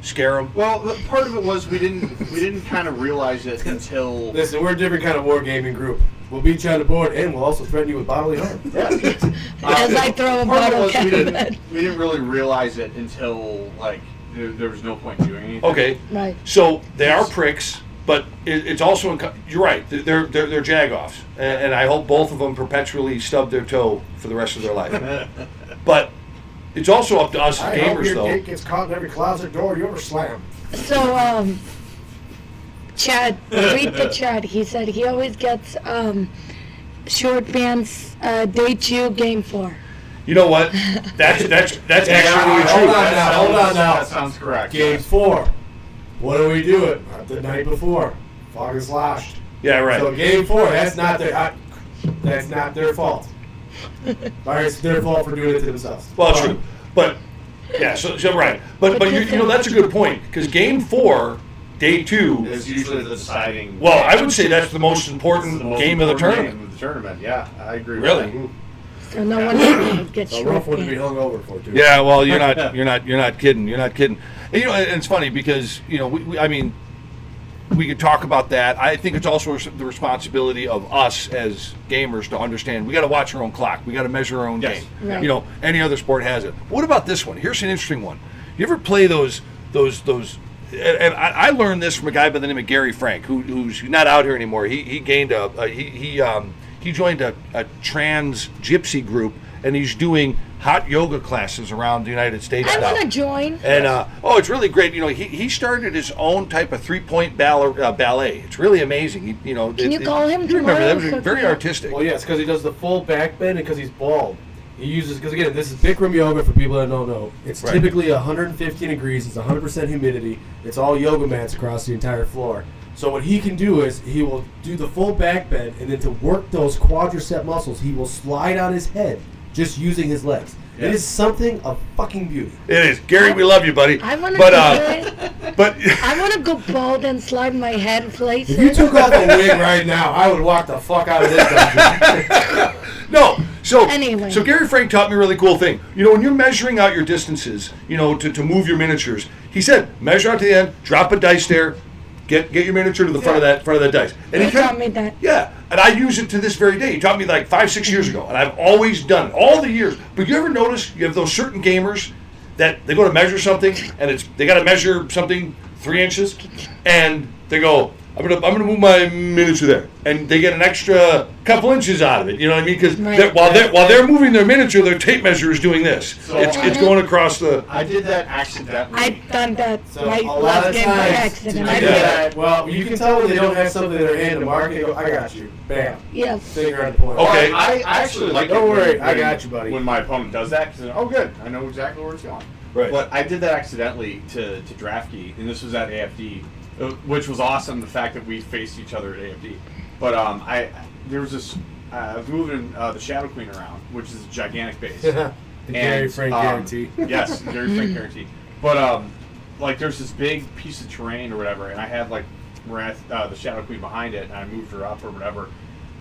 scare them. Well, part of it was we didn't kind of realize it until. Listen, we're a different kind of wargaming group. We'll beat you on the board, and we'll also threaten you with bodily harm. As I throw a Part of it bottle was cap we at didn't really realize it until like there was no point doing anything. Okay. Right. So they are pricks, but it's also you're right. They're jagoffs, and I hope both of them perpetually stub their toe for the rest of their life. But it's also up to us I hope gamers, your though. dick gets caught in every closet door you ever slam. So, Chad, read the chat. He said he always gets short pants date you game 4. You know what? That's actually Hold on true. now, hold on now. That sounds correct. Game 4. What do we do it? The night before. Fucking sloshed. Yeah, right. So game 4, that's not the... that's not their fault. It's their fault for doing it to themselves. Well, true. But, yeah, so right. But you know, that's a good point. Because Game 4, Day 2... is usually the deciding... Well, I would say that's the most important game of the tournament. Game of the tournament, yeah. I agree Really? with that. So no one gets A rough one to be short. hung over for, too. Yeah, well, you're not kidding. You're not kidding. And, you know, and it's funny because, you know, I mean, we could talk about that. I think it's also the responsibility of us as gamers to understand we got to watch our own clock. We got to measure our own game. Right. You know, any other sport has it. What about this one? Here's an interesting one. You ever play those? And I learned this from a guy by the name of Gary Frank, who's not out here anymore. He gained he joined a trans gypsy group, and he's doing hot yoga classes around the United States I now. want to join. And it's really great. You know, he started his own type of 3-point ballet. It's really amazing. Can you call him You remember that? tomorrow? It was very artistic. Well, yes, because he does the full back bend and because he's bald. He uses, because again, this is Bikram yoga for people that don't know. It's Right. typically 115 degrees, it's 100% humidity, it's all yoga mats across the entire floor. So what he can do is he will do the full back bend, and then to work those quadricep muscles, he will slide on his head just using his legs. Yeah. It is something of fucking beauty. It is. Gary, we love you, buddy. I want to But do it. I want to go bald and slide my head places. If you took off a wig right now, I would walk the fuck out of this dungeon. No. So, Anyway. so Gary Frank taught me a really cool thing. You know, when you're measuring out your distances, you know, to move your miniatures, he said, measure out to the end, drop a dice there, get your miniature to the front of that dice. And He taught me that. Yeah, and I use it to this very day. He taught me like 5-6 years ago, and I've always done it all the years. But you ever notice you have those certain gamers that they go to measure something, and they got to measure something 3 inches, and they go, I'm gonna move my miniature there, and they get an extra couple inches out of it. You know what I mean? Because Right. while they're moving their miniature, their tape measure is doing this. So- It's going across the. I did that accidentally. I've done that So my a lot last of game by times, accident. to I do did it. that, well, you can tell when they don't have something in their hand to mark. They go, I got you. Bam. Yes. Finger on the point. Okay. I actually like Don't it worry, when- I got you, buddy. When my opponent does that, because oh good, I know exactly where it's going. Right. But I did that accidentally to Draftkey, and this was at AFD, which was awesome. The fact that we faced each other at AFD. But there was this. I was moving the Shadow Queen around, which is a gigantic base. The Gary Frank guarantee. Yes, Gary Frank guarantee. But like there's this big piece of terrain or whatever, and I had like the Shadow Queen behind it, and I moved her up or whatever,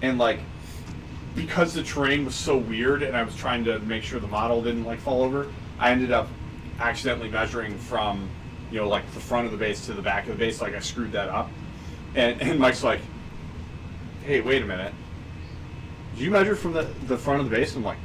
and like because the terrain was so weird, and I was trying to make sure the model didn't like fall over, I ended up accidentally measuring from like the front of the base to the back of the base, like I screwed that up, and Mike's like, hey, wait a minute. Did you measure from the front of the base? I'm like,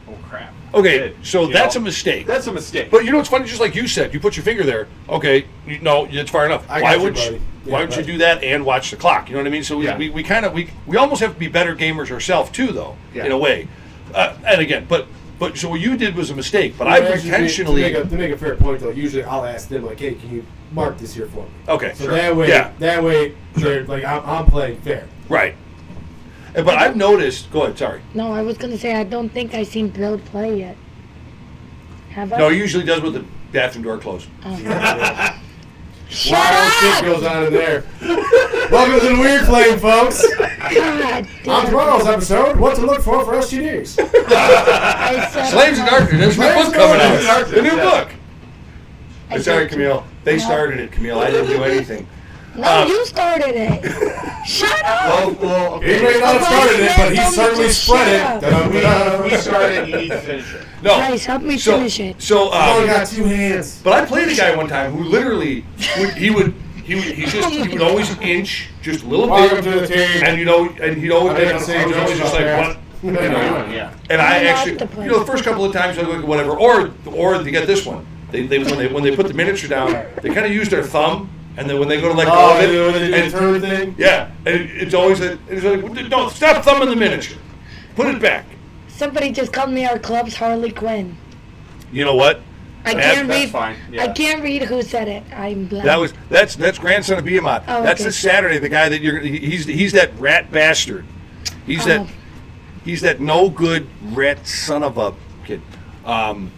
oh crap. Okay, so that's a mistake. That's a mistake. But you know what's funny? Just like you said, you put your finger there. Okay, no, it's far enough. I Why got you, would buddy. you? Yeah, Why would you right. do that and watch the clock? You know what I mean? So Yeah. we kind of we almost have to be better gamers ourselves too, though, Yeah. in a way. And again, but so what you did was a mistake. But Well, I've actually, intentionally. to make a fair point though, usually I'll ask them like, hey, can you mark this here for me? Okay, So sure. that way, they're like, I'm playing fair. Right. But I've noticed. Go ahead. Sorry. No, I was gonna say I don't think I seen Bill play yet. Have I? No, he usually does with the bathroom door closed. Shut Wild shit up! goes on in there. Welcome to the Weird Flame, folks. God damn. On tomorrow's episode, what to look for STDs. I said Slaves and Darkness. There's a new Slaves book coming and out. The new Yeah. book. Sorry, Camille. They started it, Camille. I didn't do anything. No, you started it. Shut up! Well, He okay. may not have started it, but he Don't certainly just spread shut it. up. Da-da-da-da. We started. You need to finish it. No. Guys, help me finish it. So, I've only got 2 hands. but I played a guy one time who literally he would always inch just a little Welcome bit, to the team. and he'd always I didn't say I was always just like Jones what. out You know, Yeah. and I I love actually, to play. the first couple of times I look at whatever, or to get this one, when they put the miniature down, they kind of use their thumb, and then when they go to let go Oh, of it, they did the and- turn thing? yeah, and it's always it's like no, stop thumbing the miniature, put it back. Somebody just called me our club's Harley Quinn. You know what? I That- can't that's read. fine, yeah. I can't read who said it. I'm blind. That's grandson of Behemoth. Oh, That's okay. this Saturday. The guy that he's that rat bastard. He's Oh. he's that no good rat son of a kid.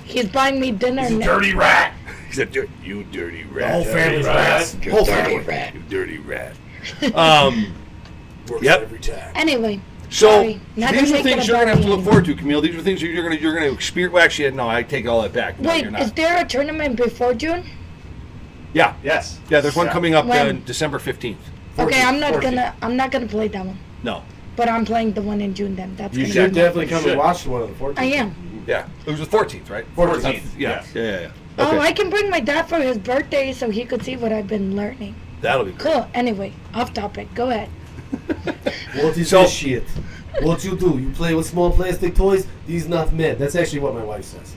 He's buying me dinner now. Dirty rat. He's that you dirty The rat. whole family's rats. Whole family rat. You dirty rat. Works Yep. every time. Anyway, So Sorry, not these to are make it things a you're gonna have to party look forward to, Camille. These are things that you're gonna experience. Well, actually, no, I take all that back. No, Wait, you're not. is there a tournament before June? Yeah, Yes. yeah. There's one coming up When? December 15th. Okay, I'm not 14th. gonna play that one. No. But I'm playing the one in June then. That's You gonna should be my- definitely come should. and watch one of the 14th. I am. Yeah, it was the 14th, right? 14th. Yeah, Yes. yeah. Oh, Okay. I can bring my dad for his birthday so he could see what I've been learning. That'll be great. Cool. Anyway, off topic. Go ahead. What is So- this shit? What you do? You play with small plastic toys? These not men. That's actually what my wife says.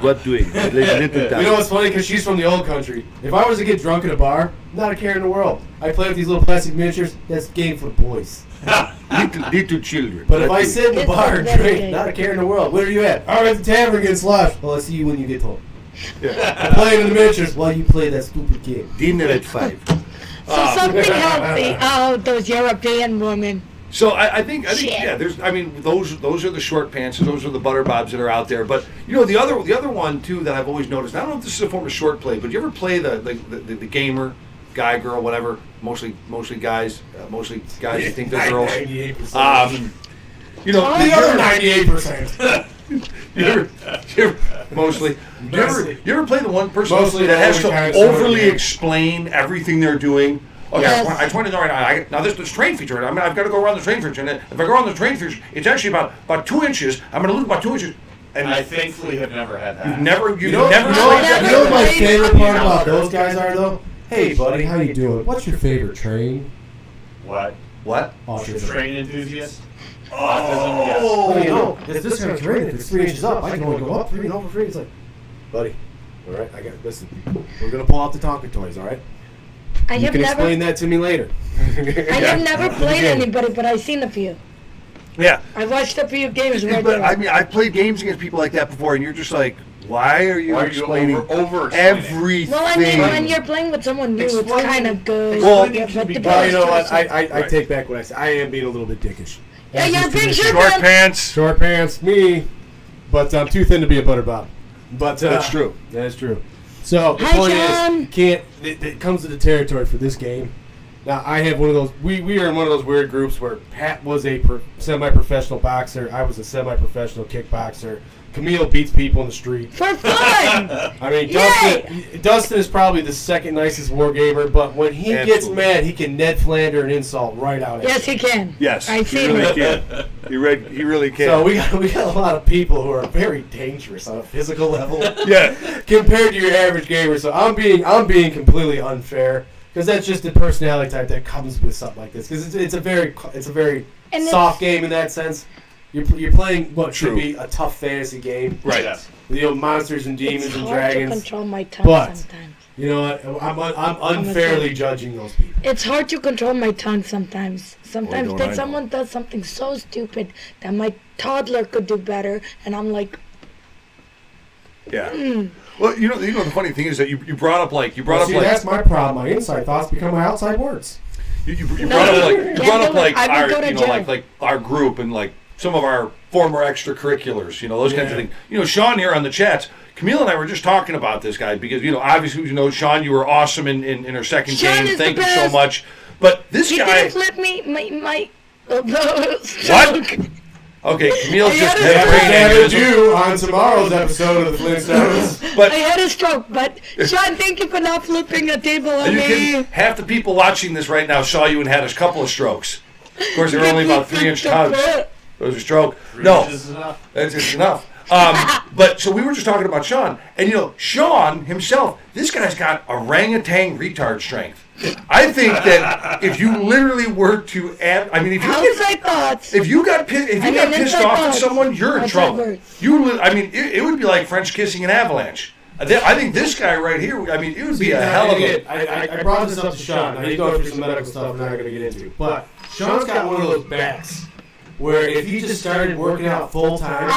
What doing? You know what's funny? Because she's from the old country. If I was to get drunk at a bar, not a care in the world. I play with these little plastic miniatures. That's game for boys. little children. But if I sit in the It's bar and very drink, gay. not a care in the world. Where are you at? I'm at the tavern getting sloshed. Well, I'll see you when you get home. I'm playing in the miniatures while you play that stupid game. Dinner at 5. So something healthy. Oh, those European women. So I think Shit. yeah. Those are the short pants. Those are the butter bobs that are out there. But the other one too that I've always noticed. I don't know if this is a form of short play, but you ever play the gamer, guy, girl, whatever. Mostly guys. Mostly guys that think they're girls. 98%. You know, The other 98%. you ever mostly. You ever play the one person Mostly that has always kind to of overly similar. explain everything they're doing? Okay, Yes. I just want to know right now. Now this train feature. I've got to go around the train feature, and if I go around the train feature, it's actually about 2 inches. I'm going to lose about 2 inches. And I thankfully have never had that. you've never You know played what my that. favorite part about those guys are, though? Hey, buddy, how you doing? What's your favorite train? What? What? Autism. Train enthusiast? Oh, you know, it's this kind of terrain. If it's 3 inches up, I can only go up 3 and over 3. It's like, buddy, all right, listen. We're gonna pull out the Tonka toys, all right? I You have can never. explain that to me later. I have never played Okay. anybody, but I've seen a few. Yeah. I watched a few games where But they I mean, I've played games against people like that before, and you're just like, why are you Why are you explaining over-explaining? everything? Well, I mean, when you're playing with someone new, it's Explaining- kind of good. Well, Yeah, it can but be the good. Well, you know what? best I Right. take back what I said. I am being a little bit dickish. Yeah, As you're is being tradition. short. Short pants. Short pants, me. But I'm too thin to be a butter bob. But That's true. That is true. So the Hi, point Sean. is, you can't. It comes to the territory for this game. Now I have one of those. We are in one of those weird groups where Pat was a semi-professional boxer. I was a semi-professional kickboxer. Camille beats people in the street. For fun! I mean, Yay! Dustin is probably the second nicest war gamer, but when he gets Absolutely. mad, he can Ned Flander an insult right out at Yes, you. he can. Yes, I've he seen really it. can. He really can. So we got a lot of people who are very dangerous on a physical level. yeah. Compared to your average gamer. So I'm being completely unfair because that's just the personality type that comes with something like this. Because it's a very And soft game in that sense. You're playing what True. should be a tough fantasy game. Right. Yes. You know, monsters and demons It's and hard to dragons. control my tongue But- sometimes. You know what? I'm unfairly judging those people. It's hard to control my tongue sometimes. Sometimes don't I that know. someone does something so stupid that my toddler could do better, and I'm like, Yeah. Well, you know the funny thing is that you brought up like that's my problem. My inside thoughts become my outside words. you No, brought up like you you can't brought up do it. like I would our go to you know jail. like our group and like some of our former extracurriculars, you know, those kinds of Yeah. things. You know, Sean here on the chats. Camille and I were just talking about this guy because obviously Sean, you were awesome in her second Sean game. is the Thank you so best. much. But this he guy, didn't flip me my What? Okay, Camille's I just had had a a brain Damage aneurysm. you on tomorrow's episode of the Flintstones. But I had a stroke, but Sean, thank you for not flipping a table on you me. can, half the people watching this right now saw you and had a couple of strokes. Of course, they were only about 3-inch tugs. It was a stroke. No, This is enough. that's just enough. But so we were just talking about Sean, and Sean himself, this guy's got orangutan retard strength. I think that if you literally were to add, I mean, Outside thoughts. if you got pissed inside off at thoughts. someone, you're in Outside trouble. words. It would be like French kissing an avalanche. I think this guy right here, I mean, it would be a hell of a. I brought this up to Sean. Now, he's going through some medical stuff we're not going to get into. But Sean's got one of those backs where if he just started working out full time,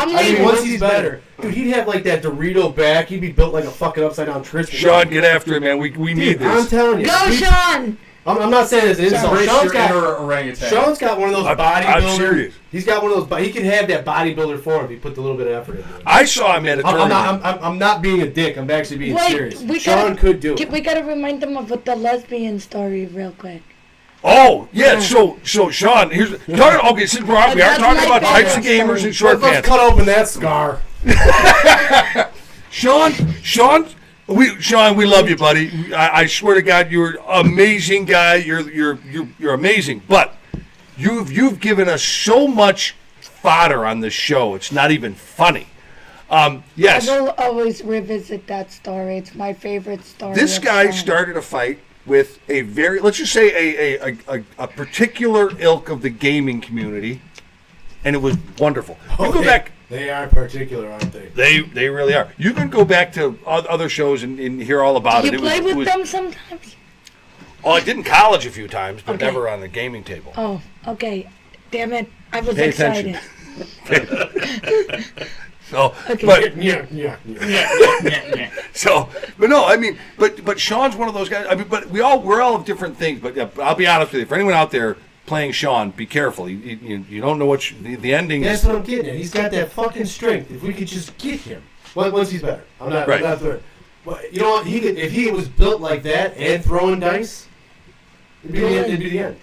once he's better, dude, he'd have like that Dorito back. He'd be built like a fucking upside down Tristan. Sean, get after it, man. We need Dude, I'm this. telling you. Go, Sean! I'm not saying it's an insult. Embrace Sean's your got, inner orangutan. Sean's got one of those I'm bodybuilders. serious. He's got one of those. He can have that bodybuilder form if he put a little bit of effort into it. I saw him at a tournament. I'm not being a dick. I'm actually being serious. Sean gotta, could do it. We gotta remind them of the lesbian story real quick. Oh, yeah, so Sean, here's okay, since we are talking about types of gamers and short Let's pants. cut open that scar. Sean, we love you, buddy. I swear to God, you're an amazing guy. You're amazing. But you've given us so much fodder on this show. It's not even funny. Yes. I will always revisit that story. It's my favorite story. This guy started a fight with a let's just say a particular ilk of the gaming community, and it was wonderful. You go back. They are particular, aren't they? They really are. You can go back to other shows and hear all about it. You play with them sometimes? Oh, I did in college a few times, but Okay. never on the gaming table. Oh, okay. Damn it. I was Pay excited. attention. So, Okay. but Yeah. so, but no, I mean, but Sean's one of those guys. I mean, but we're all of different things. But I'll be honest with you. For anyone out there playing Sean, be careful. You don't know what the ending That's is. what I'm getting at. He's got that fucking strength. If we could just get him, once he's better. I'm not third. But you know what? If he was built like that and throwing dice, it'd be the end.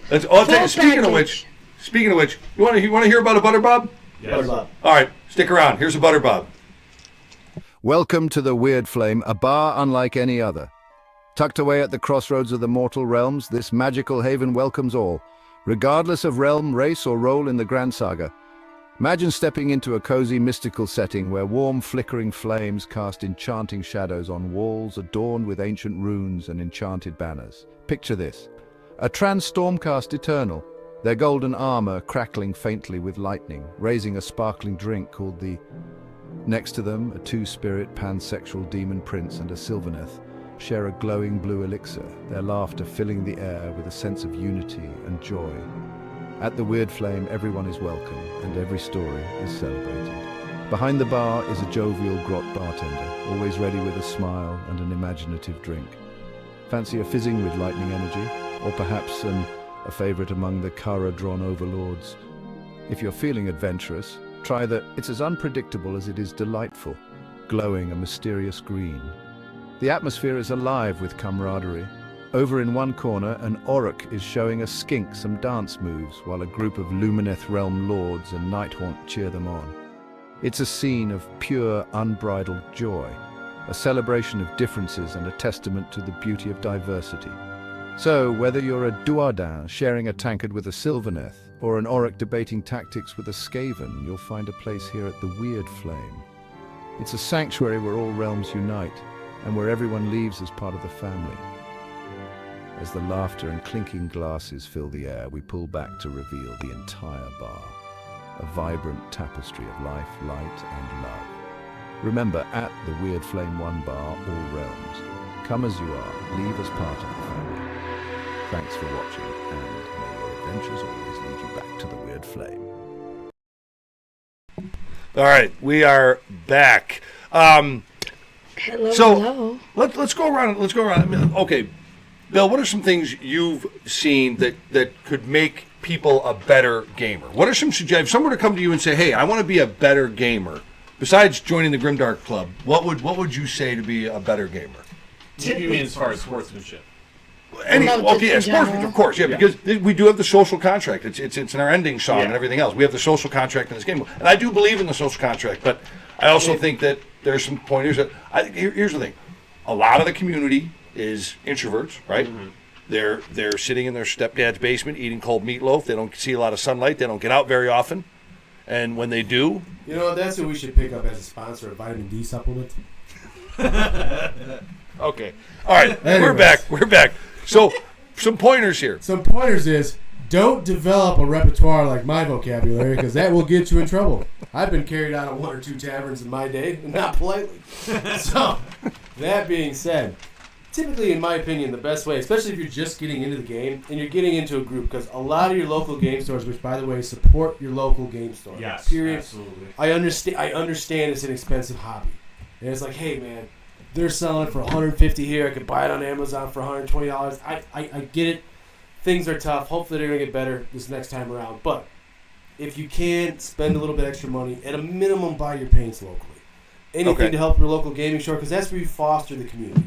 Speaking of which, you want to hear about a butter bob? Yes. All right, stick around. Here's a butter bob. Welcome to the Weird Flame, a bar unlike any other. Tucked away at the crossroads of the mortal realms, this magical haven welcomes all, regardless of realm, race, or role in the grand saga. Imagine stepping into a cozy mystical setting where warm flickering flames cast enchanting shadows on walls adorned with ancient runes and enchanted banners. Picture this: a trans stormcast eternal, their golden armor crackling faintly with lightning, raising a sparkling drink called the... Next to them, a two-spirit pansexual demon prince and a Sylvaneth share a glowing blue elixir, their laughter filling the air with a sense of unity and joy. At the Weird Flame, everyone is welcome, and every story is celebrated. Behind the bar is a jovial grot bartender, always ready with a smile and an imaginative drink. Fancy a fizzing with lightning energy, or perhaps a favorite among the Kara-drawn overlords? If you're feeling adventurous, try the It's as unpredictable as it is delightful, glowing a mysterious green. The atmosphere is alive with camaraderie. Over in one corner, an Orruk is showing a skink some dance moves, while a group of Lumineth realm lords and Nighthaunt cheer them on. It's a scene of pure, unbridled joy, a celebration of differences and a testament to the beauty of diversity. So, whether you're a Duardin sharing a tankard with a Sylvaneth, or an Orruk debating tactics with a Skaven, you'll find a place here at the Weird Flame. It's a sanctuary where all realms unite, and where everyone leaves as part of the family. As the laughter and clinking glasses fill the air, we pull back to reveal the entire bar, a vibrant tapestry of life, light, and love. Remember, at the Weird Flame One Bar, all realms. Come as you are, leave as part of the family. Thanks for watching, and may your adventures always lead you back to the Weird Flame. All right, we are back. Hello, hello. Let's go around. I mean, okay, Bill, what are some things you've seen that could make people a better gamer? What are some suggestions? If someone were to come to you and say, "Hey, I want to be a better gamer," besides joining the Grimdark Club, what would you say to be a better gamer? You mean as far as sportsmanship? Sportsmanship, of course, because we do have the social contract. It's in our ending song and everything else. We have the social contract in this game, and I do believe in the social contract. But I also think that there's some pointers that. Here's the thing: a lot of the community is introverts, right? Mm-hmm. They're sitting in their stepdad's basement eating cold meatloaf. They don't see a lot of sunlight. They don't get out very often, and when they do, you know, that's what we should pick up as a sponsor, a vitamin D supplement. Okay, all right, we're back. So, some pointers here. Some pointers is, don't develop a repertoire like my vocabulary, because that will get you in trouble. I've been carried out of one or two taverns in my day, not politely. So, that being said, typically, in my opinion, the best way, especially if you're just getting into the game, and you're getting into a group, because a lot of your local game stores, which, by the way, support your local game store. Yes, period. absolutely. I understand it's an expensive hobby. And it's like, hey, man, they're selling for $150 here. I could buy it on Amazon for $120. I get it. Things are tough. Hopefully they're going to get better this next time around. But if you can, spend a little bit extra money. At a minimum, buy your paints locally. Anything to help your local gaming store, because that's where you foster the community.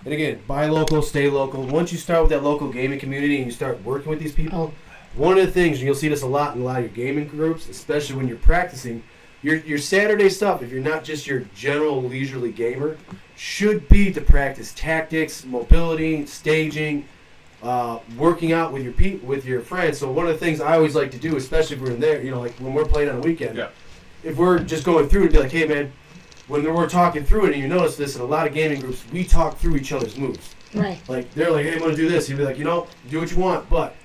And again, buy local, stay local. Once you start with that local gaming community and you start working with these people, one of the things, and you'll see this a lot in a lot of your gaming groups, especially when you're practicing, your Saturday stuff, if you're not just your general leisurely gamer, should be to practice tactics, mobility, staging, working out with your friends. So one of the things I always like to do, especially if we're in there, like when we're playing on a weekend, if we're just going through and be like, hey man, when we're talking through it, and you notice this in a lot of gaming groups, we talk through each other's moves. Right. Like they're like, hey, I want to do this. You'd be like, do what you want, but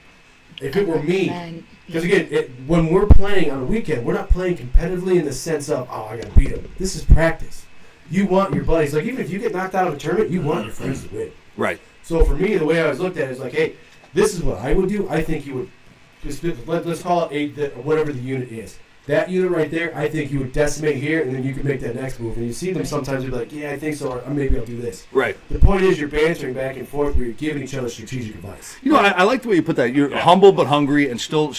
if it were me, because again, when we're playing on a weekend, we're not playing competitively in the sense of, I got to beat him. This is practice. You want your buddies, like even if you get knocked out of a tournament, you want your friends to win. Right. So for me, the way I was looked at it is like, hey, this is what I would do. I think you would, let's call it whatever the unit is. That unit right there, I think you would decimate here, and then you could make that next move. And you see them sometimes, you're like, yeah, I think so, or maybe I'll do this. Right. The point is you're bantering back and forth where you're giving each other strategic advice. I like the way you put that. You're humble but hungry and still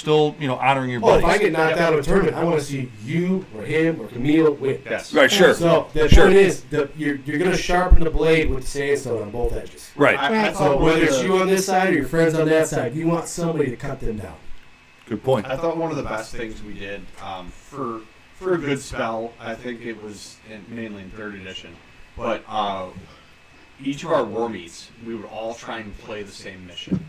honoring your buddies. If I get knocked out of a tournament, I want to see you or him or Camille win. Yes. Right, sure. So the point is, you're going to sharpen the blade with the sandstone on both edges. Right. So whether it's you on this side or your friends on that side, you want somebody to cut them down. Good point. I thought one of the best things we did for a good spell, I think it was mainly in 3rd edition, but each of our war meets, we would all try and play the same mission,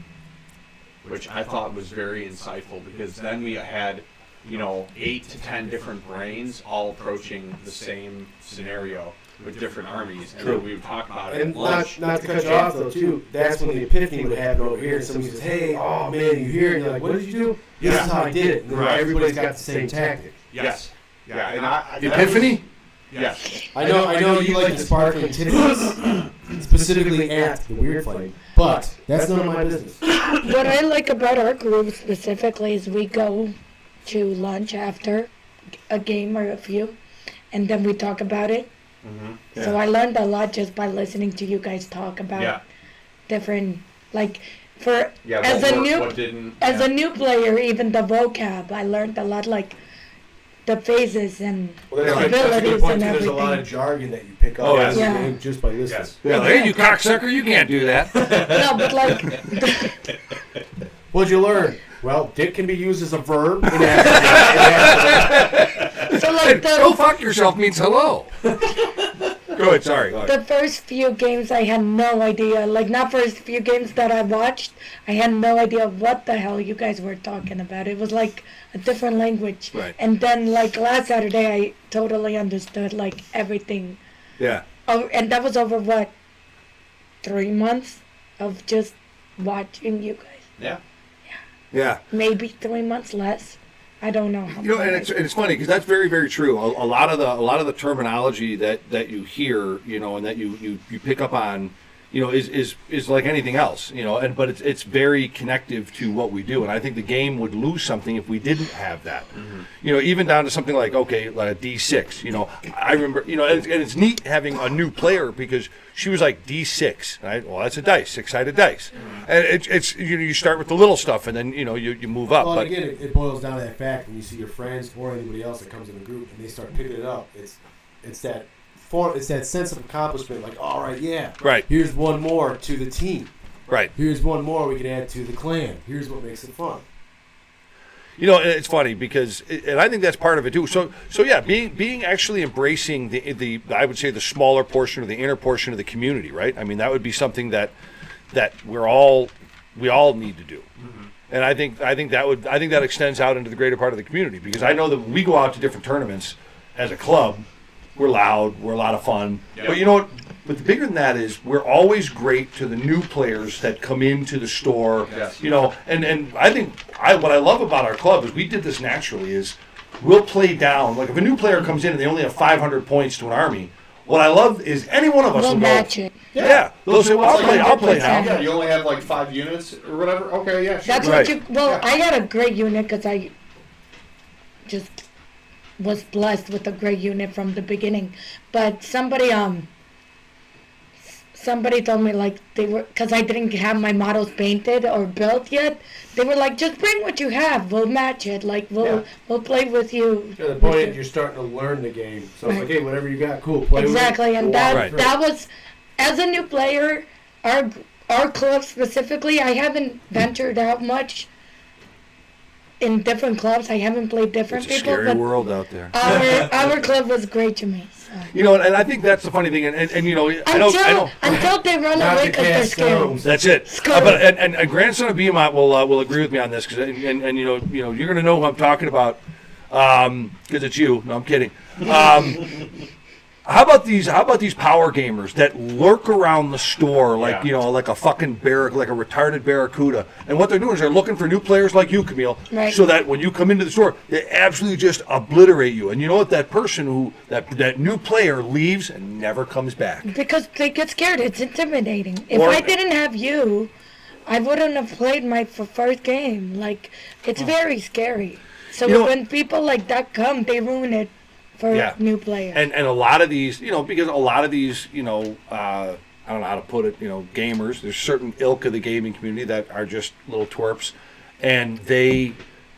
which I thought was very insightful, because then we had 8 to 10 different brains all approaching the same scenario with different armies, and then we would talk about it. And not to cut you off though, too. That's when the epiphany would happen over here. And somebody says, "Hey, oh man, you here?" And you're like, "What did you do?" Yeah. This is how I did it. And everybody's got the same tactic. Yes. Yeah. And the epiphany. Yes. I know you like the sparkling tidbits, specifically at the Weird Flame, but that's none of my business. What I like about our group specifically is we go to lunch after a game or a few, and then we talk about it. Mm-hmm. Yeah. So I learned a lot just by listening to you guys talk about different, like, as a new player, even the vocab, I learned a lot, like the phases and abilities and everything. There's a lot of jargon that you pick up as a game just by listening. Yes. Yeah, hey, you cocksucker, you can't do that. No, but like... What'd you learn? Well, dick can be used as a verb. So like go fuck yourself means hello. Go ahead, sorry. The first few games I had no idea. Like, not first few games that I watched, I had no idea what the hell you guys were talking about. It was like a different language. Right. And then like last Saturday I totally understood like everything. Yeah. Oh, and that was over what? 3 months of just watching you guys. Yeah. Yeah. Maybe 3 months less. I don't know how. And it's funny because that's very, very true. A lot of the terminology that you hear, and that you pick up on, is like anything else, but it's very connective to what we do. And I think the game would lose something if we didn't have that. Mm-hmm. Even down to something like like a D6. I remember, and it's neat having a new player because she was like D6, right? Well, that's a dice, 6-sided dice, and it's you start with the little stuff and then you move up. Well, but again, it boils down to that fact when you see your friends or anybody else that comes in the group and they start picking it up. It's that sense of accomplishment. Like, all right, yeah, right. Here's one more to the team. Right. Here's one more we can add to the clan. Here's what makes it fun. It's funny because, and I think that's part of it too. So yeah, being actually embracing the I would say the smaller portion or the inner portion of the community, right? I mean, that would be something that we all need to do. Mm-hmm. And I think that extends out into the greater part of the community because I know that when we go out to different tournaments as a club, we're loud, we're a lot of fun. Yep. But you know what? But the bigger than that is we're always great to the new players that come into the store. Yes. And I think what I love about our club is we did this naturally is we'll play down. Like if a new player comes in and they only have 500 points to an army, what I love is any one of us will match it. Yeah. They'll say, well, I'll play now. Yeah, you only have like 5 units or whatever. Okay, yeah, sure. That's right. I had a great unit because I just was blessed with a great unit from the beginning. But somebody told me like they were, because I didn't have my models painted or built yet. They were like, just bring what you have. We'll match it. Like we'll play with you. Yeah, the point is you're starting to learn the game. So it's like, hey, whatever you got, cool. Play exactly, with it. And that was, as a new player, our club specifically, I haven't ventured out much in different clubs. I haven't played different It's a people, scary but world out there. our club was great to me. So. You know, and I think that's the funny thing. And you know, I don't. Until they run Not away to because they're cast scared. stones. That's it. Screw But and grandson of Behemoth will agree with me on this because and you know you're gonna know who I'm talking about because it's you. No, I'm kidding. How about these power gamers that lurk around the store like like a fucking like a retarded barracuda, and what they're doing is they're looking for new players like you, Camille, Right. so that when you come into the store, they absolutely just obliterate you. And you know what? That person that new player leaves and never comes back. Because they get scared. It's intimidating. If Or- I didn't have you, I wouldn't have played my first game. Like, it's very scary. So You know- when people like that come, they ruin it for Yeah. new players. And a lot of these, because a lot of these, I don't know how to put it, gamers, there's certain ilk of the gaming community that are just little twerps, and they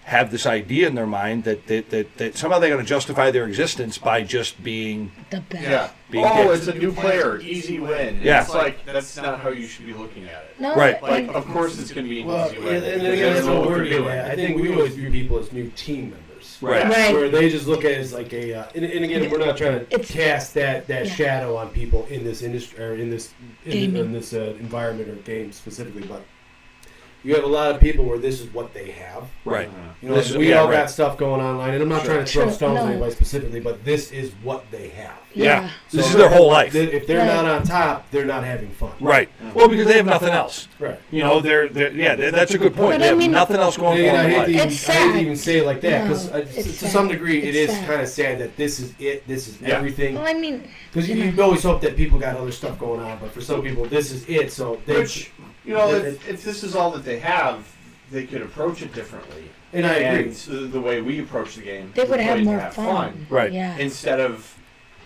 have this idea in their mind that somehow they're going to justify their existence by just being The best. Yeah. Being Oh, kicked. it's a new player, easy win. And Yeah. It's like that's not how you should be looking at it. No, Right. Like, and- of course, it's going to be an Well, easy and, win. and because again, that's they know what we're they're getting doing. at. I think we always view people as new team members. Right. Right. Where they just look at it as like a, and again, we're not trying to It's- cast that shadow on people in this industry or in this Gaming. environment or game specifically, but you have a lot of people where this is what they have. right. You know, This is- we yeah, all right. got stuff going online, and I'm not trying to throw Sure, stones at no. anybody specifically, but this is what they have. Yeah. This So is their whole life. If they're Right. not on top, they're not having fun. Right. Well, because they have nothing else. Right. That's a good point. But They I have mean- nothing else going And on I in hate, life. to even, It's I hate to sad. even say it like that because No, it's to sad. some degree it It's is sad. kind of sad that this is it. This is Yeah. everything. Well, I mean, Because you always hope that people got other stuff going on, but for some people this is it. So they, Which, if this is all that they have, they could approach it differently. and I agree. And so the way we approach the game, they we would have play to more fun. Right. Yeah. Instead of,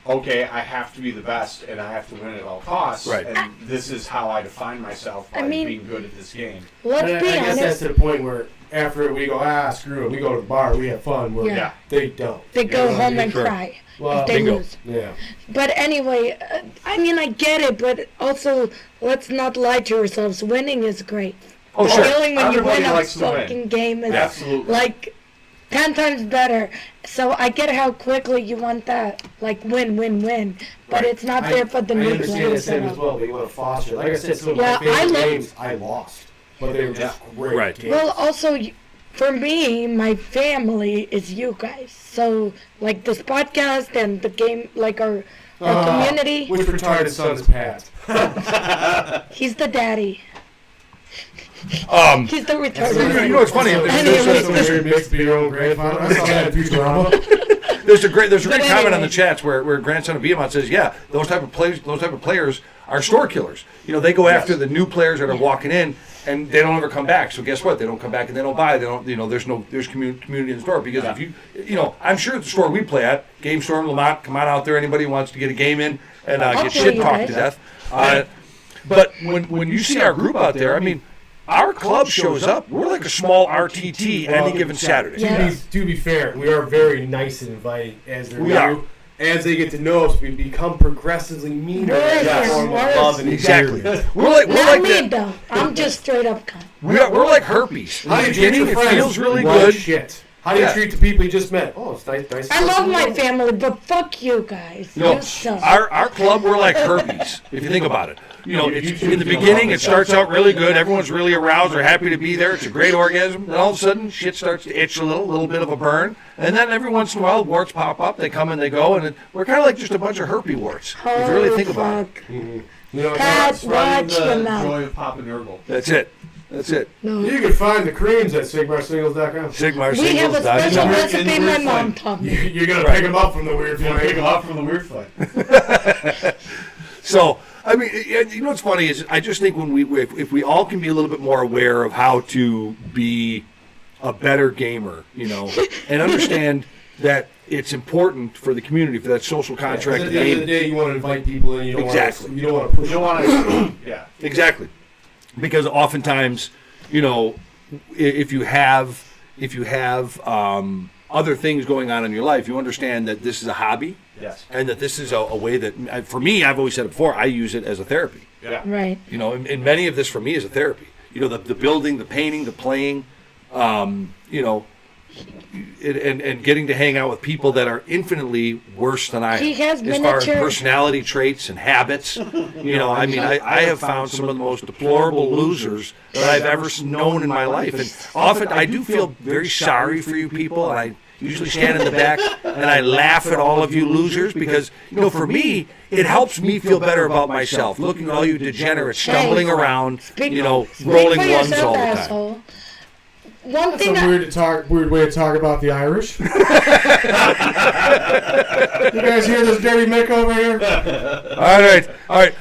okay, I have to be the best and I have to win at all costs. Right. And this is how I define myself by I mean- being good at this game. Let's And be I guess that's honest. to the point where after we go, screw it, we go to the bar, we have fun. Where Yeah. they don't. They go Yeah, home and sure. cry Well, if they bingo. lose. Yeah. But anyway, I mean, I get it, but also let's not lie to ourselves. Winning is great. Oh, The sure. feeling when you Everybody win a likes to win. fucking game is Absolutely. like 10 times better. So I get how quickly you want that, like win, win, win. But Right. it's not there for the I new understand that players. same at as all. well, but you want to foster. Like I said, some of Yeah, my favorite I love- games I lost, but they were just great Right. games. Well, also, for me, my family is you guys. So, like this podcast and the game, like our community, Which retarded son is Pat? he's the daddy. Um, He's the you retarded. know what's funny? That's a weird mix to be your own grandfather. I saw that in Futurama. There's a great But comment on anyway. the chats where grandson of Behemoth says, yeah, those type of players are store killers. They go after the new players that are walking in, and they don't ever come back. So guess what? They don't come back and they don't buy. They don't. There's community in the store because if I'm sure at the store we play at, Game Storm, Lamont, come on out there. Anybody who wants to get a game in and I'll get play shit you talked to guys. death. But when you see our group out there, I mean, our club shows up. We're like a small RTT any given Saturday. Yeah. To be fair, we are very nice and inviting as they We are. do. As they get to know us, we become progressively meaner. Worse in and form of worse. love and Exactly. endearment. We're like Not me, that. though. I'm just straight up cunt. We're like herpes. In How the do you treat beginning, your it friends? feels really Like good. shit. How do you Yeah. treat the people you just met? Oh, it's nice. I love my family, but fuck you guys. No, You suck. our club, we're like herpes, if you think about it. It's, in the beginning, it starts out really good. Everyone's really aroused. They're happy to be there. It's a great orgasm. Then all of a sudden, shit starts to itch a little bit of a burn. And then every once in a while, warts pop up. They come and they go. And we're kind of like just a bunch of herpes warts, if you really think about it. fuck. You know, Pat, Spreading watch your the mouth. joy of Papa Nurgle. That's it. No. you can find the creams at SigmarSingles.com. Sigmar We have a singles. special in the recipe my weird mom flame. taught me. You're going to pick them up from the weird Pick flame. him up from the weird flame. So, I mean, you know what's funny is I just think if we all can be a little bit more aware of how to be a better gamer, and understand that it's important for the community, for that social contract. At the end of the day, you want to invite people in. You don't Exactly. Want to, you don't want to push. You don't want to. Yeah. Exactly, because oftentimes, if you have other things going on in your life, you understand that this is a hobby, Yes. and that this is a way that, for me, I've always said it before, I use it as a therapy. Yeah. Right. You know, and many of this for me is a therapy. You know, the building, the painting, the playing, you know, and getting to hang out with people that are infinitely worse than I am. He has as far as miniature- personality traits and habits. You know, I mean, I have found some of the most deplorable losers that I've ever known in my life. And often I do feel very sorry for you people, and I usually stand in the back and I laugh at all of you losers because, you know, for me, it helps me feel better about myself, looking at all you degenerates stumbling around, you know, rolling for lungs yourself, all the time. asshole. One That's thing a weird way to talk about the Irish. You guys hear this dirty Mick over here? All right.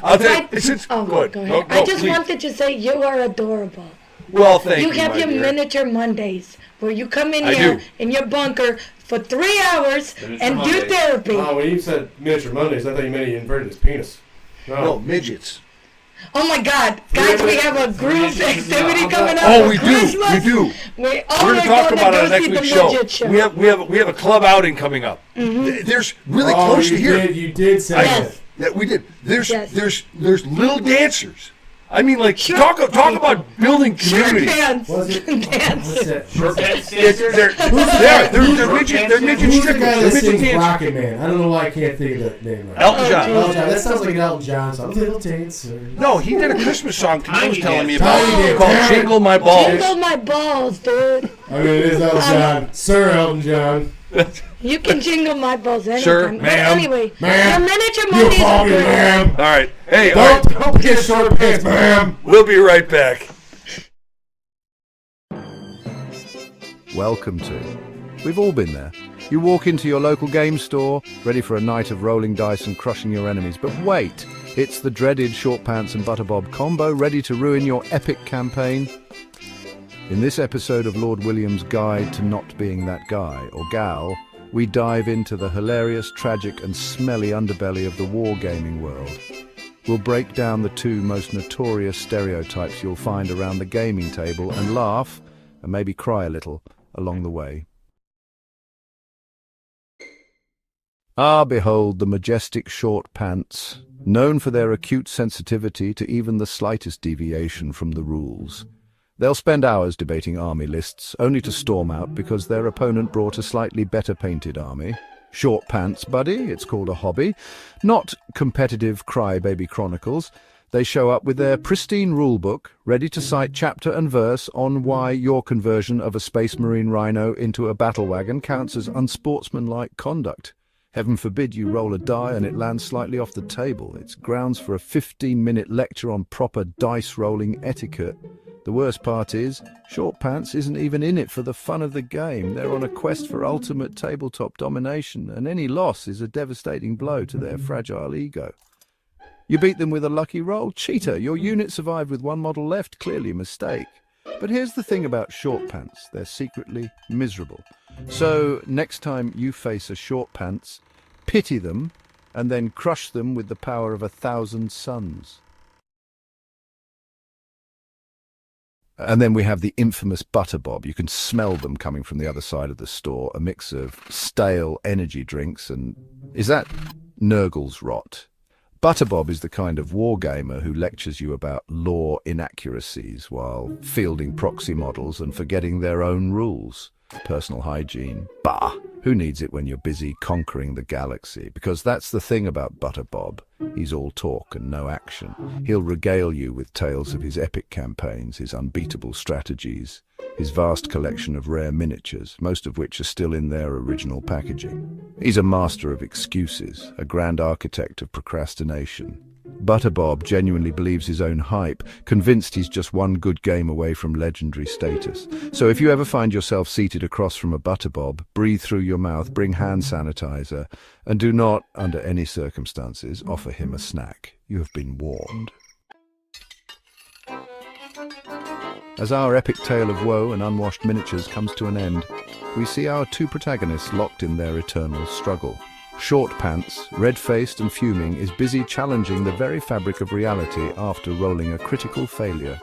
I'll take it. Go ahead. I just wanted to say you are adorable. Well, thank you. You have my your dear. miniature Mondays where you come in I here do. in your bunker for 3 hours and do therapy. Oh, when you said miniature Mondays, I thought you meant he inverted his penis. No, midgets. Oh my God, guys, we have a group activity coming up. Oh, for we do. Christmas. We do. We're We're going to talk about it on next the week's show. midget show. We have a club outing coming up. There's really close to here. You did say that. Yeah, we did. There's Yes. there's little dancers. I mean, like talk about building Short community. pants. Was it? Dance. What's that? They're midget Who's the strippers. guy They're that midget sings dancers. Rocket Man? I don't know why I can't think of that name right. Elton John. Elton John. That sounds like an Elton John song. Little dancer. No, he did a Christmas song. He was telling me Tiny about Dance. called "Jingle My Balls." Jingle my balls, dude. I mean, it is Elton John. Sir Elton John. You can jingle my balls anytime. Sir, But ma'am. anyway, Ma'am. your miniature You Mondays call are me great. ma'am. All right. Hey, all right. Don't get short pants, ma'am. We'll be right back. Welcome to. We've all been there. You walk into your local game store, ready for a night of rolling dice and crushing your enemies. But wait, it's the dreaded short pants and butterbob combo ready to ruin your epic campaign. In this episode of Lord William's Guide to Not Being That Guy or Gal, we dive into the hilarious, tragic and smelly underbelly of the wargaming world. We'll break down the two most notorious stereotypes you'll find around the gaming table and laugh, and maybe cry a little, along the way. Ah, behold the majestic short pants, known for their acute sensitivity to even the slightest deviation from the rules. They'll spend hours debating army lists, only to storm out because their opponent brought a slightly better painted army. Short pants, buddy, it's called a hobby. Not competitive crybaby chronicles. They show up with their pristine rulebook, ready to cite chapter and verse on why your conversion of a Space Marine Rhino into a battle wagon counts as unsportsmanlike conduct. Heaven forbid you roll a die and it lands slightly off the table. It's grounds for a 15-minute lecture on proper dice-rolling etiquette. The worst part is, Short Pants isn't even in it for the fun of the game. They're on a quest for ultimate tabletop domination, and any loss is a devastating blow to their fragile ego. You beat them with a lucky roll? Cheater, your unit survived with one model left, clearly a mistake. But here's the thing about Short Pants, they're secretly miserable. So, next time you face a Short Pants, pity them, and then crush them with the power of 1,000 suns. And then we have the infamous Butterbob. You can smell them coming from the other side of the store, a mix of stale energy drinks and... Is that Nurgle's rot? Butterbob is the kind of wargamer who lectures you about lore inaccuracies while fielding proxy models and forgetting their own rules. Personal hygiene. Bah! Who needs it when you're busy conquering the galaxy? Because that's the thing about Butterbob. He's all talk and no action. He'll regale you with tales of his epic campaigns, his unbeatable strategies, his vast collection of rare miniatures, most of which are still in their original packaging. He's a master of excuses, a grand architect of procrastination. Butterbob genuinely believes his own hype, convinced he's just one good game away from legendary status. So if you ever find yourself seated across from a Butterbob, breathe through your mouth, bring hand sanitizer, and do not, under any circumstances, offer him a snack. You have been warned. As our epic tale of woe and unwashed miniatures comes to an end, we see our two protagonists locked in their eternal struggle. Short Pants, red-faced and fuming, is busy challenging the very fabric of reality after rolling a critical failure.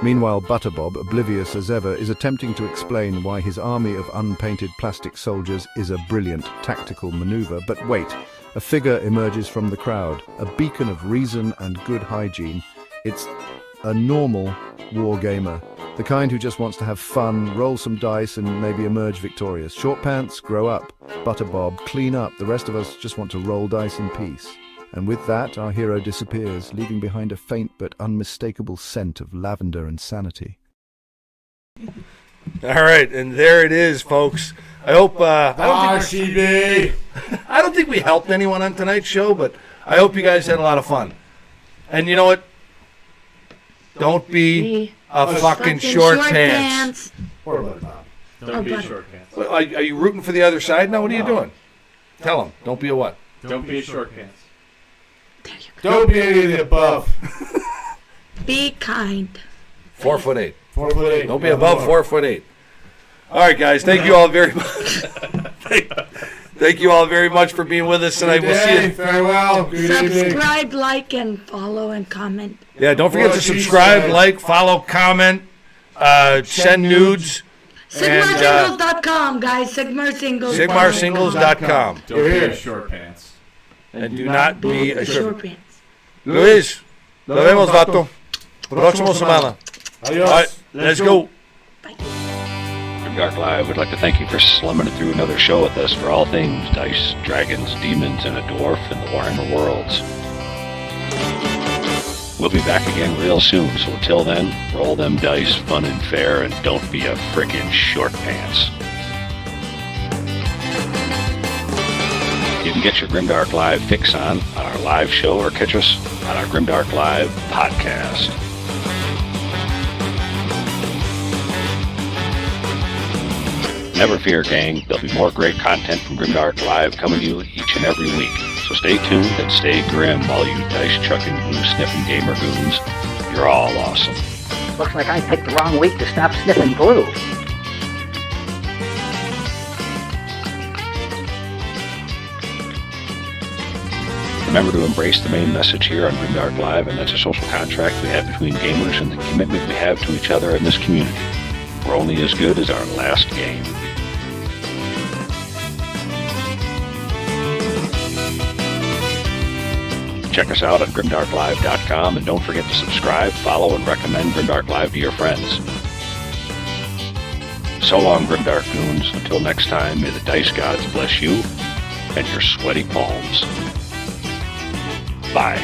Meanwhile, Butterbob, oblivious as ever, is attempting to explain why his army of unpainted plastic soldiers is a brilliant tactical maneuver. But wait, a figure emerges from the crowd, a beacon of reason and good hygiene. It's a normal war gamer. The kind who just wants to have fun, roll some dice, and maybe emerge victorious. Short pants, grow up. Butterbob, clean up. The rest of us just want to roll dice in peace. And with that, our hero disappears, leaving behind a faint but unmistakable scent of lavender and sanity. All right, and there it is, folks. I hope. I don't think we helped anyone on tonight's show, but I hope you guys had a lot of fun. And you know what? Don't be a fucking short pants. Or a butter bob. Don't be a short pants. Well, are you rooting for the other side now? What are you doing? Tell them. Don't be a what? Don't be a short pants. Don't be any of the above. Be kind. 4'8". 4'8". Don't be above 4'8". All right, guys. Thank you all very much. Thank you all very much for being with us tonight. We'll see you. Farewell. Good evening. Subscribe, like, and follow and comment. Yeah, don't forget to subscribe, like, follow, comment, send nudes. SigmarSingles.com, guys. SigmarSingles. SigmarSingles.com. Don't be a short pants. And do not be a short short. pants. Luis, nos vemos, vato. Próxima semana. Adios. All right, let's go. Grimdark Live would like to thank you for slumming through another show with us for all things dice, dragons, demons, and a dwarf in the Warhammer worlds. We'll be back again real soon, so until then, roll them dice, fun and fair, and don't be a frickin' short pants. You can get your Grimdark Live fix on our live show or catch us on our Grimdark Live podcast. Never fear, gang. There'll be more great content from Grimdark Live coming to you each and every week. So stay tuned and stay grim, all you dice-chucking, glue-sniffing gamer goons. You're all awesome. Looks like I picked the wrong week to stop sniffing glue. Remember to embrace the main message here on Grimdark Live, and that's a social contract we have between gamers and the commitment we have to each other in this community. We're only as good as our last game. Check us out at grimdarklive.com, and don't forget to subscribe, follow, and recommend Grimdark Live to your friends. So long, Grimdark Goons. Until next time, may the dice gods bless you and your sweaty palms. Bye.